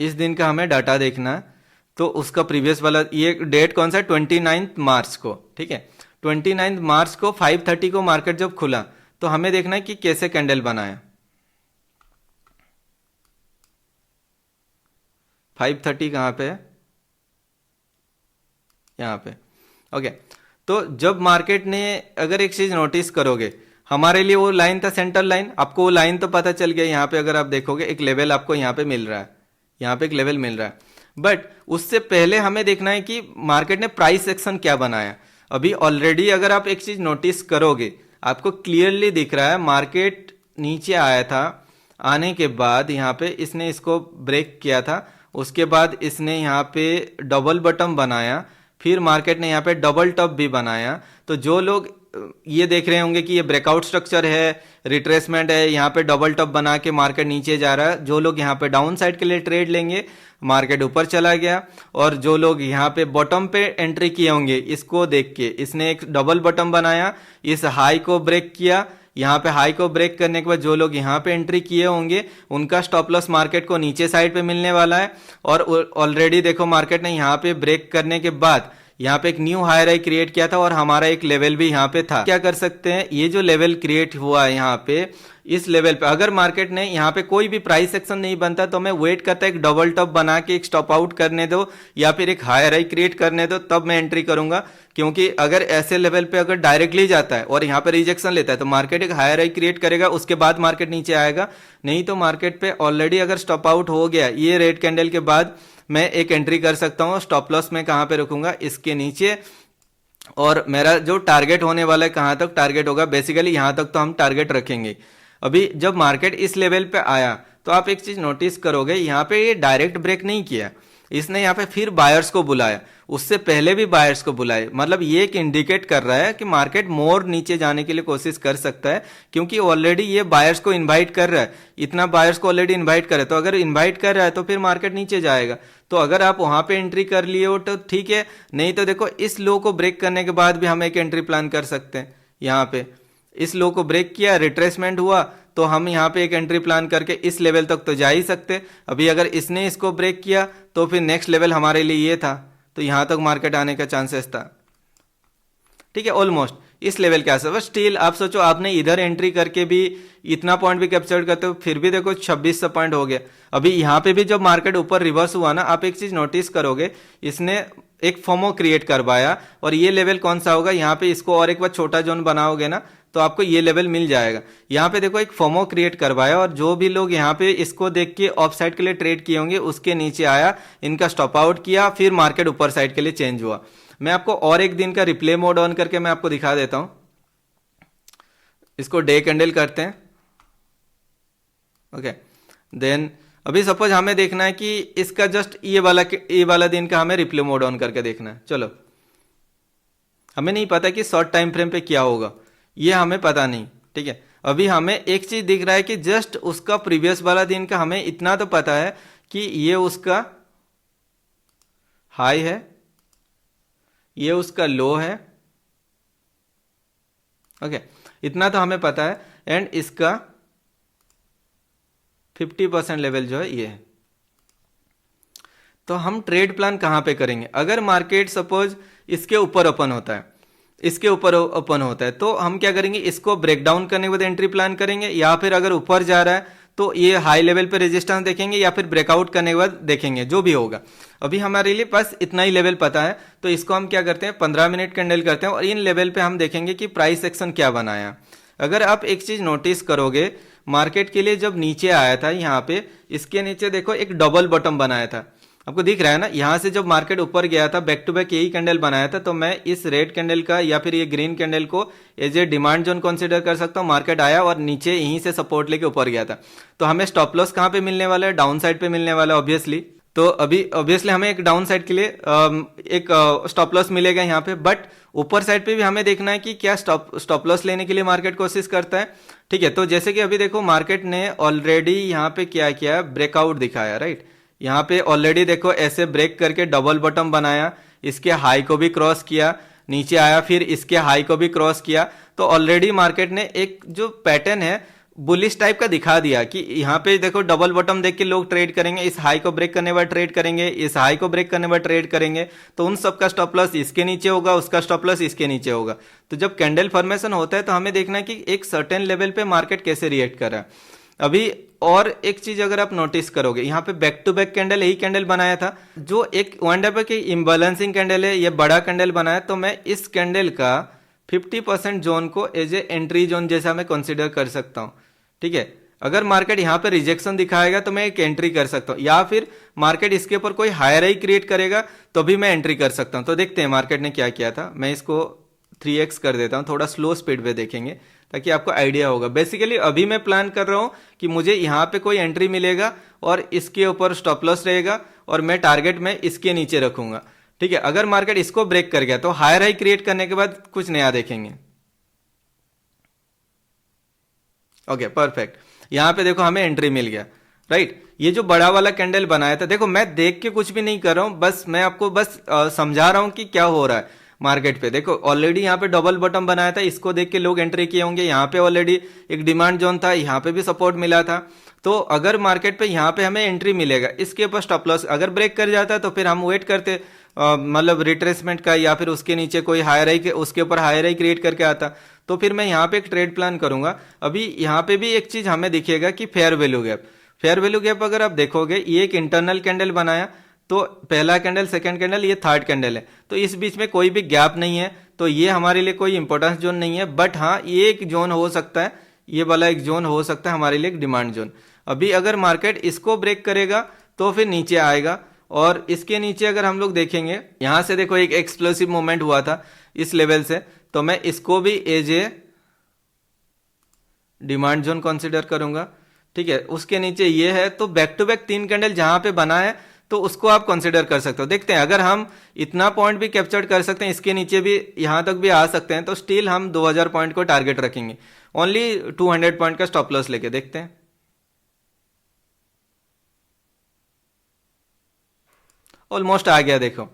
इस दिन का हमें डाटा देखना है, तो उसका प्रीवियस वाला ये डेट कौन सा, 29 मार्च को, ठीक है। 29 मार्च को 5:30 को मार्केट जब खुला तो हमें देखना है कि कैसे कैंडल बनाया। 5:30 कहां पे है, यहां पे, ओके। तो जब मार्केट ने, अगर एक चीज नोटिस करोगे, हमारे लिए वो लाइन था सेंटर लाइन, आपको वो लाइन तो पता चल गया। यहाँ पे अगर आप देखोगे एक लेवल आपको यहाँ पे मिल रहा है, यहाँ पे एक लेवल मिल रहा है, बट उससे पहले हमें देखना है कि मार्केट ने प्राइस एक्शन क्या बनाया। अभी ऑलरेडी अगर आप एक चीज नोटिस करोगे, आपको क्लियरली दिख रहा है मार्केट नीचे आया था, आने के बाद यहाँ पे इसने इसको ब्रेक किया था, उसके बाद इसने यहाँ पे डबल बटन बनाया, फिर मार्केट ने यहाँ पे डबल टॉप भी बनाया। तो जो लोग ये देख रहे होंगे कि ये ब्रेकआउट स्ट्रक्चर है, रिट्रेसमेंट है, यहाँ पे डबल टॉप बना के मार्केट नीचे जा रहा है, जो लोग यहाँ पे डाउन साइड के लिए ट्रेड लेंगे, मार्केट ऊपर चला गया। और जो लोग यहाँ पे बॉटम पे एंट्री किए होंगे, इसको देख के इसने एक डबल बटन बनाया, इस हाई को ब्रेक किया, यहाँ पे हाई को ब्रेक करने के बाद जो लोग यहाँ पे एंट्री किए होंगे उनका स्टॉप लॉस मार्केट को नीचे साइड पे मिलने वाला है। और ऑलरेडी देखो मार्केट ने यहाँ पे ब्रेक करने के बाद यहाँ पे एक न्यू हायर हाई क्रिएट किया था और हमारा एक लेवल भी यहाँ पे था। क्या कर सकते हैं, ये जो लेवल क्रिएट हुआ है यहाँ पे, इस लेवल पे अगर मार्केट ने यहाँ पे कोई भी प्राइस एक्शन नहीं बनता तो मैं वेट करता एक डबल टॉप बना के एक स्टॉप आउट करने दो या फिर एक हायर हाई क्रिएट करने दो, तब मैं एंट्री करूंगा। क्योंकि अगर ऐसे लेवल पे अगर डायरेक्टली जाता है और यहाँ पे रिजेक्शन लेता है तो मार्केट एक हायर हाई क्रिएट करेगा, उसके बाद मार्केट नीचे आएगा। नहीं तो मार्केट पे ऑलरेडी अगर स्टॉप आउट हो गया ये रेड कैंडल के बाद, मैं एक एंट्री कर सकता हूँ। स्टॉप लॉस में कहां पे रखूंगा, इसके नीचे। और मेरा जो टारगेट होने वाला है, कहां तक टारगेट होगा, बेसिकली यहां तक तो हम टारगेट रखेंगे। अभी जब मार्केट इस लेवल पे आया तो आप एक चीज नोटिस करोगे, यहाँ पे ये डायरेक्ट ब्रेक नहीं किया, इसने यहाँ पे फिर बायर्स को बुलाया, उससे पहले भी बायर्स को बुलाए। मतलब ये एक इंडिकेट कर रहा है कि मार्केट मोर नीचे जाने के लिए कोशिश कर सकता है, क्योंकि ऑलरेडी ये बायर्स को इनवाइट कर रहा है, इतना बायर्स को ऑलरेडी इनवाइट कर रहा है। तो अगर इनवाइट कर रहा है तो फिर मार्केट नीचे जाएगा। तो अगर आप वहां पे एंट्री कर लिए हो तो ठीक है, नहीं तो देखो इस लो को ब्रेक करने के बाद भी हम एक एंट्री प्लान कर सकते हैं। यहाँ पे इस लो को ब्रेक किया, रिट्रेसमेंट हुआ, तो हम यहाँ पे एक एंट्री प्लान करके इस लेवल तक तो जा ही सकते। अभी अगर इसने इसको ब्रेक किया तो फिर नेक्स्ट लेवल हमारे लिए ये था, तो यहां तक मार्केट आने का चांसेस था, ठीक है, ऑलमोस्ट इस लेवल के आसपास। स्टिल आप सोचो, आपने इधर एंट्री करके भी इतना पॉइंट भी कैप्चर करते हो, फिर भी देखो 2600 पॉइंट हो गया। अभी यहाँ पे भी जब मार्केट ऊपर रिवर्स हुआ ना, आप एक चीज नोटिस करोगे, इसने एक फोमो क्रिएट करवाया, और ये लेवल कौन सा होगा, यहाँ पे इसको और एक बार छोटा जोन बनाओगे ना तो आपको ये लेवल मिल जाएगा। यहाँ पे देखो एक फोमो क्रिएट करवाया, और जो भी लोग यहाँ पे इसको देख के ऑफ साइड के लिए ट्रेड किए होंगे उसके नीचे आया, इनका स्टॉप आउट किया, फिर मार्केट ऊपर साइड के लिए चेंज हुआ। मैं आपको और एक दिन का रिप्ले मोड ऑन करके मैं आपको दिखा देता हूं। इसको डे कैंडल करते हैं, ओके। देन अभी सपोज हमें देखना है कि इसका जस्ट ये वाला दिन का हमें रिप्ले मोड ऑन करके देखना है। चलो, हमें नहीं पता कि शॉर्ट टाइम फ्रेम पे क्या होगा, ये हमें पता नहीं, ठीक है। अभी हमें एक चीज दिख रहा है कि जस्ट उसका प्रीवियस वाला दिन का हमें इतना तो पता है कि ये उसका हाई है, ये उसका लो है, ओके, इतना तो हमें पता है। एंड इसका 50% लेवल जो है ये है। तो हम ट्रेड प्लान कहां पे करेंगे, अगर मार्केट सपोज इसके ऊपर ओपन होता है, इसके ऊपर ओपन होता है, तो हम क्या करेंगे, इसको ब्रेक डाउन करने के बाद एंट्री प्लान करेंगे, या फिर अगर ऊपर जा रहा है तो ये हाई लेवल पे रेजिस्टेंस देखेंगे, या फिर ब्रेकआउट करने के बाद देखेंगे, जो भी होगा। अभी हमारे लिए बस इतना ही लेवल पता है, तो इसको हम क्या करते हैं, 15 मिनट कैंडल करते हैं, और इन लेवल पे हम देखेंगे कि प्राइस एक्शन क्या बनाया। अगर आप एक चीज नोटिस करोगे, मार्केट के लिए जब नीचे आया था यहाँ पे, इसके नीचे देखो एक डबल बॉटम बनाया था, आपको दिख रहा है ना, यहाँ से जब मार्केट ऊपर गया था बैक टू बैक यही कैंडल बनाया था, तो मैं इस रेड कैंडल का या फिर ये ग्रीन कैंडल को as a demand zone consider कर सकता हूँ। मार्केट आया और नीचे यहीं से सपोर्ट लेके ऊपर गया था, तो हमें स्टॉप लॉस कहाँ पे मिलने वाला है, डाउन साइड पे मिलने वाला है ऑब्वियसली। तो अभी ऑब्वियसली हमें एक डाउन साइड के लिए एक स्टॉप लॉस मिलेगा यहाँ पे, बट ऊपर साइड पे भी हमें देखना है कि क्या स्टॉप लॉस लेने के लिए मार्केट कोशिश करता है। ठीक है, तो जैसे कि अभी देखो मार्केट ने ऑलरेडी यहाँ पे क्या किया, ब्रेकआउट दिखाया, राइट। यहाँ पे ऑलरेडी देखो ऐसे ब्रेक करके डबल बॉटम बनाया, इसके हाई को भी क्रॉस किया, नीचे आया, फिर इसके हाई को भी क्रॉस किया। तो ऑलरेडी मार्केट ने एक जो पैटर्न है बुलिश टाइप का दिखा दिया कि यहाँ पे देखो डबल बॉटम देख के लोग ट्रेड करेंगे, इस हाई को ब्रेक करने बाद ट्रेड करेंगे, इस हाई को ब्रेक करने बाद ट्रेड करेंगे, तो उन सब का स्टॉप लॉस इसके नीचे होगा, उसका स्टॉप लॉस इसके नीचे होगा। तो जब कैंडल फॉर्मेशन होता है तो हमें देखना है कि एक सर्टेन लेवल पे मार्केट कैसे रिएक्ट कर रहा है। अभी और एक चीज अगर आप नोटिस करोगे, यहाँ पे बैक टू बैक कैंडल यही कैंडल बनाया था, जो एक वन डे की इम्बैलेंसिंग कैंडल है, ये बड़ा कैंडल बनाया, तो मैं इस कैंडल का 50% जोन को एज ए एंट्री जोन जैसा मैं कंसिडर कर सकता हूँ। ठीक है, अगर मार्केट यहाँ पे रिजेक्शन दिखाएगा तो मैं एक एंट्री कर सकता हूँ, या फिर मार्केट इसके ऊपर कोई हायर हाई क्रिएट करेगा तो भी मैं एंट्री कर सकता हूँ। तो देखते हैं मार्केट ने क्या किया था। मैं इसको 3x कर देता हूँ, थोड़ा स्लो स्पीड पे देखेंगे ताकि आपको आइडिया होगा। बेसिकली अभी मैं प्लान कर रहा हूँ कि मुझे यहाँ पे कोई एंट्री मिलेगा और इसके ऊपर स्टॉप लॉस रहेगा और मैं टारगेट में इसके नीचे रखूंगा। ठीक है, अगर मार्केट इसको ब्रेक कर गया तो हायर हाई क्रिएट करने के बाद कुछ नया देखेंगे। ओके परफेक्ट, यहाँ पे देखो हमें एंट्री मिल गया, राइट। ये जो बड़ा वाला कैंडल बनाया था, देखो मैं देख के कुछ भी नहीं कर रहा हूँ, बस मैं आपको बस समझा रहा हूँ कि क्या हो रहा है मार्केट पे। देखो ऑलरेडी यहाँ पे डबल बॉटम बनाया था, इसको देख के लोग एंट्री किए होंगे। यहाँ पे ऑलरेडी एक डिमांड जोन था, यहाँ पे भी सपोर्ट मिला था। तो अगर मार्केट पे यहाँ पे हमें एंट्री मिलेगा, इसके ऊपर स्टॉप लॉस अगर ब्रेक कर जाता है तो फिर हम वेट करते मतलब रिट्रेसमेंट का, या फिर उसके नीचे कोई हायर हाई के उसके ऊपर हायर हाई क्रिएट करके आता, तो फिर मैं यहाँ पे एक ट्रेड प्लान करूंगा। अभी यहाँ पे भी एक चीज हमें दिखेगा कि fair value gap. Fair value gap अगर आप देखोगे, ये एक इंटरनल कैंडल बनाया, तो पहला कैंडल, सेकंड कैंडल, ये थर्ड कैंडल है, तो इस बीच में कोई भी गैप नहीं है, तो ये हमारे लिए कोई इंपॉर्टेंस जोन नहीं है। बट हाँ, ये एक जोन हो सकता है, ये वाला एक जोन हो सकता है हमारे लिए एक डिमांड जोन। अभी अगर मार्केट इसको ब्रेक करेगा तो फिर नीचे आएगा, और इसके नीचे अगर हम लोग देखेंगे, यहां से देखो एक एक्सप्लोसिव मूवमेंट हुआ था इस लेवल से, तो मैं इसको भी as a demand zone consider करूंगा। ठीक है, उसके नीचे ये है, तो बैक टू बैक 3 कैंडल जहां पे बना है तो उसको आप कंसिडर कर सकते हो। देखते हैं अगर हम इतना पॉइंट भी कैप्चर कर सकते हैं, इसके नीचे भी यहां तक भी आ सकते हैं, तो स्टिल हम 2000 पॉइंट को टारगेट रखेंगे, ओनली 200 पॉइंट का स्टॉप लॉस लेके। देखते हैं, ऑलमोस्ट आ गया, देखो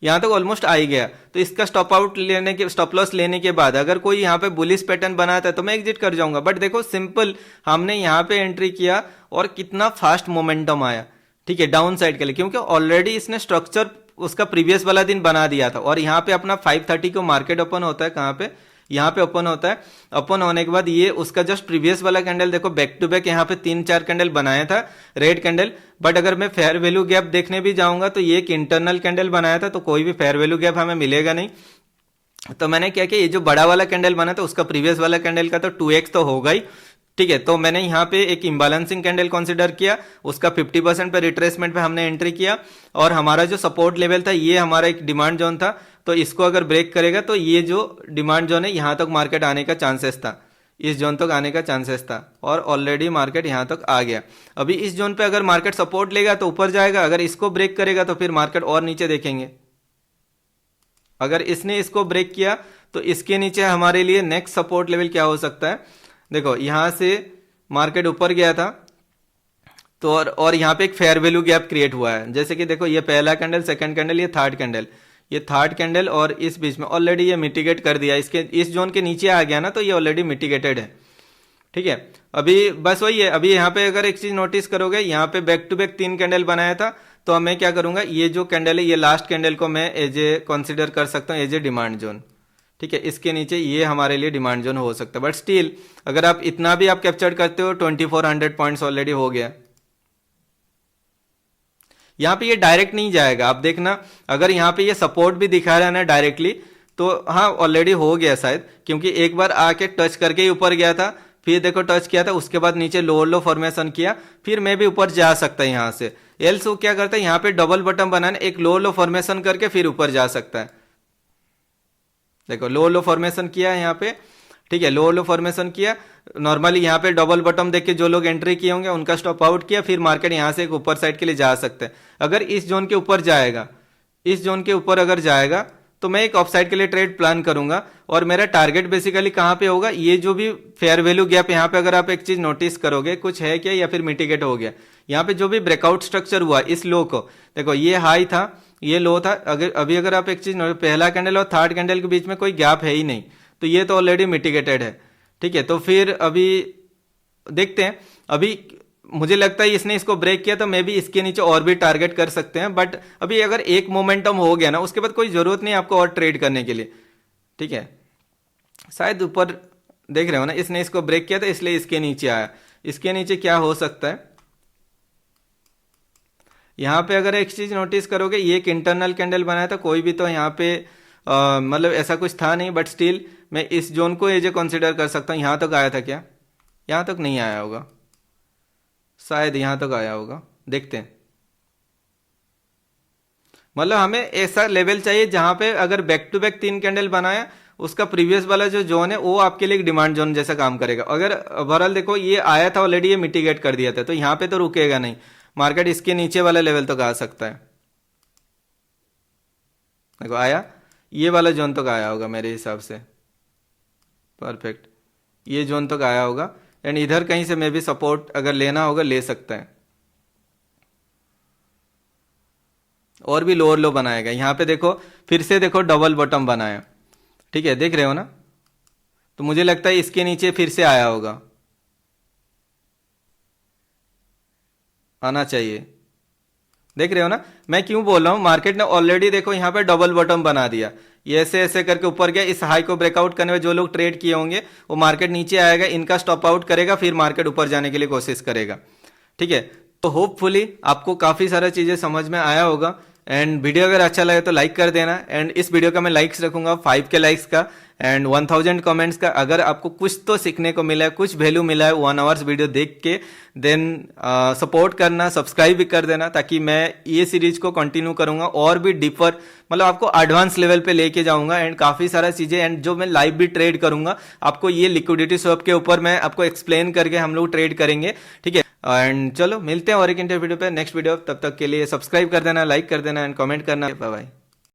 यहां तक ऑलमोस्ट आ ही गया। तो इसका स्टॉप लॉस लेने के बाद अगर कोई यहाँ पे बुलिश पैटर्न बनाता है तो मैं एग्जिट कर जाऊंगा। बट देखो सिंपल, हमने यहाँ पे एंट्री किया और कितना फास्ट मोमेंटम आया, ठीक है, डाउन साइड के लिए, क्योंकि ऑलरेडी इसने स्ट्रक्चर उसका प्रीवियस वाला दिन बना दिया था। और यहाँ पे अपना 5:30 को मार्केट ओपन होता है, कहाँ पे, यहाँ पे ओपन होता है। ओपन होने के बाद ये उसका जस्ट प्रीवियस वाला कैंडल देखो, बैक टू बैक यहाँ पे 3-4 कैंडल बनाया था, रेड कैंडल। बट अगर मैं फेयर वैल्यू गैप देखने भी जाऊंगा तो ये एक इंटरनल कैंडल बनाया था, तो कोई भी फेयर वैल्यू गैप हमें मिलेगा नहीं। तो मैंने क्या किया, ये जो बड़ा वाला कैंडल बना था उसका प्रीवियस वाला कैंडल का तो 2x तो होगा ही, ठीक है। तो मैंने यहाँ पे एक इम्बैलेंसिंग कैंडल कंसिडर किया, उसका 50% पे रिट्रेसमेंट पे हमने एंट्री किया, और हमारा जो सपोर्ट लेवल था ये हमारा एक डिमांड जोन था, तो इसको अगर ब्रेक करेगा तो ये जो डिमांड जोन है यहाँ तक मार्केट आने का चांसेस था, इस जोन तक आने का चांसेस था, और ऑलरेडी मार्केट यहाँ तक आ गया। अभी इस जोन पे अगर मार्केट सपोर्ट लेगा तो ऊपर जाएगा, अगर इसको ब्रेक करेगा तो फिर मार्केट और नीचे देखेंगे। अगर इसने इसको ब्रेक किया तो इसके नीचे हमारे लिए नेक्स्ट सपोर्ट लेवल क्या हो सकता है, देखो यहां से मार्केट ऊपर गया था तो और यहां पे एक फेयर वैल्यू गैप क्रिएट हुआ है। जैसे कि देखो ये पहला कैंडल, सेकंड कैंडल, ये थर्ड कैंडल, ये थर्ड कैंडल, और इस बीच में ऑलरेडी ये मिटिगेट कर दिया, इसके इस जोन के नीचे आ गया ना, तो ये ऑलरेडी मिटिगेटेड है, ठीक है। अभी बस वही है, अभी यहाँ पे अगर एक चीज नोटिस करोगे, यहाँ पे बैक टू बैक 3 कैंडल बनाया था, तो मैं क्या करूंगा, ये जो कैंडल है, ये लास्ट कैंडल को मैं एज ए कंसिडर कर सकता हूँ एज ए डिमांड जोन, ठीक है। इसके नीचे ये हमारे लिए डिमांड जोन हो सकता है। बट स्टिल अगर आप इतना भी आप कैप्चर करते हो, 2400 पॉइंट्स ऑलरेडी हो गया। यहां पे ये डायरेक्ट नहीं जाएगा, आप देखना, अगर यहां पे ये सपोर्ट भी दिखा रहा है ना डायरेक्टली, तो हाँ ऑलरेडी हो गया शायद, क्योंकि एक बार आके टच करके ही ऊपर गया था, फिर देखो टच किया था, उसके बाद नीचे लोअर लो फॉर्मेशन किया, फिर मैं भी ऊपर जा सकता है यहाँ से। एल्स वो क्या करता है, यहाँ पे डबल बटन बनाना, एक लोअर लो फॉर्मेशन करके फिर ऊपर जा सकता है। देखो लोअर लो फॉर्मेशन किया है यहाँ पे, ठीक है, लोअर लो फॉर्मेशन किया। नॉर्मली यहाँ पे डबल बटन देख के जो लोग एंट्री किए होंगे उनका स्टॉप आउट किया, फिर मार्केट यहाँ से एक ऊपर साइड के लिए जा सकते हैं। अगर इस जोन के ऊपर जाएगा, इस जोन के ऊपर अगर जाएगा तो मैं एक ऑफ साइड के लिए ट्रेड प्लान करूंगा, और मेरा टारगेट बेसिकली कहाँ पे होगा, ये जो भी फेयर वैल्यू गैप यहाँ पे अगर आप एक चीज नोटिस करोगे, कुछ है क्या या फिर मिटिगेट हो गया। यहाँ पे जो भी ब्रेकआउट स्ट्रक्चर हुआ इस लो को, देखो ये हाई था, ये लो था, अगर आप एक चीज पहला कैंडल और थर्ड कैंडल के बीच में कोई गैप है ही नहीं, तो ये तो ऑलरेडी मिटिगेटेड है, ठीक है। तो फिर अभी देखते हैं, अभी मुझे लगता है इसने इसको ब्रेक किया तो मे भी इसके नीचे और भी टारगेट कर सकते हैं, बट अभी अगर एक मोमेंटम हो गया ना, उसके बाद कोई जरूरत नहीं आपको और ट्रेड करने के लिए, ठीक है। शायद ऊपर देख रहे हो ना, इसने इसको ब्रेक किया था इसलिए इसके नीचे आया। इसके नीचे क्या हो सकता है, यहां पे अगर एक चीज नोटिस करोगे, ये एक इंटरनल कैंडल बनाया था, कोई भी तो यहाँ पे मतलब ऐसा कुछ था नहीं, बट स्टिल मैं इस जोन को एज ए कंसिडर कर सकता हूँ। यहां तक आया था क्या, यहां तक नहीं आया होगा, शायद यहां तक आया होगा, देखते हैं। मतलब हमें ऐसा लेवल चाहिए जहां पे अगर बैक टू बैक 3 कैंडल बनाया, उसका प्रीवियस वाला जो जोन है वो आपके लिए एक डिमांड जोन जैसा काम करेगा। अगर ओवरऑल देखो ये आया था ऑलरेडी, ये मिटिगेट कर दिया था, तो यहां पे तो रुकेगा नहीं, मार्केट इसके नीचे वाला लेवल तक आ सकता है। देखो आया, ये वाला जोन तक आया होगा मेरे हिसाब से, परफेक्ट, ये जोन तक आया होगा। एंड इधर कहीं से मे भी सपोर्ट अगर लेना होगा ले सकता है, और भी लोअर लो बनाएगा। यहां पे देखो फिर से देखो डबल बॉटम बनाया, ठीक है, देख रहे हो ना, तो मुझे लगता है इसके नीचे फिर से आया होगा, आना चाहिए। देख रहे हो ना, मैं क्यों बोल रहा हूं, मार्केट ने ऑलरेडी देखो यहां पे डबल बॉटम बना दिया, ये ऐसे ऐसे करके ऊपर गया। इस हाई को ब्रेकआउट करने में जो लोग ट्रेड किए होंगे वो मार्केट नीचे आएगा, इनका स्टॉप आउट करेगा, फिर मार्केट ऊपर जाने के लिए कोशिश करेगा, ठीक है। तो होपफुली आपको काफी सारा चीजें समझ में आया होगा। एंड वीडियो अगर अच्छा लगे तो लाइक कर देना, एंड इस वीडियो का मैं लाइक्स रखूंगा 5 के लाइक्स का एंड 1000 कमेंट्स का। अगर आपको कुछ तो सीखने को मिला है, कुछ वैल्यू मिला है 1 आवर्स वीडियो देख के, देन सपोर्ट करना, सब्सक्राइब भी कर देना, ताकि मैं ये सीरीज को कंटिन्यू करूंगा और भी डीपर, मतलब आपको एडवांस लेवल पे लेके जाऊंगा। एंड काफी सारा चीजें, एंड जो मैं लाइव भी ट्रेड करूंगा, आपको ये लिक्विडिटी स्वैप के ऊपर मैं आपको एक्सप्लेन करके हम लोग ट्रेड करेंगे, ठीक है। एंड चलो मिलते हैं और एक इंटरव्यू पे, नेक्स्ट वीडियो, तब तक के लिए सब्सक्राइब कर देना, लाइक कर देना एंड कमेंट करना। Bye bye.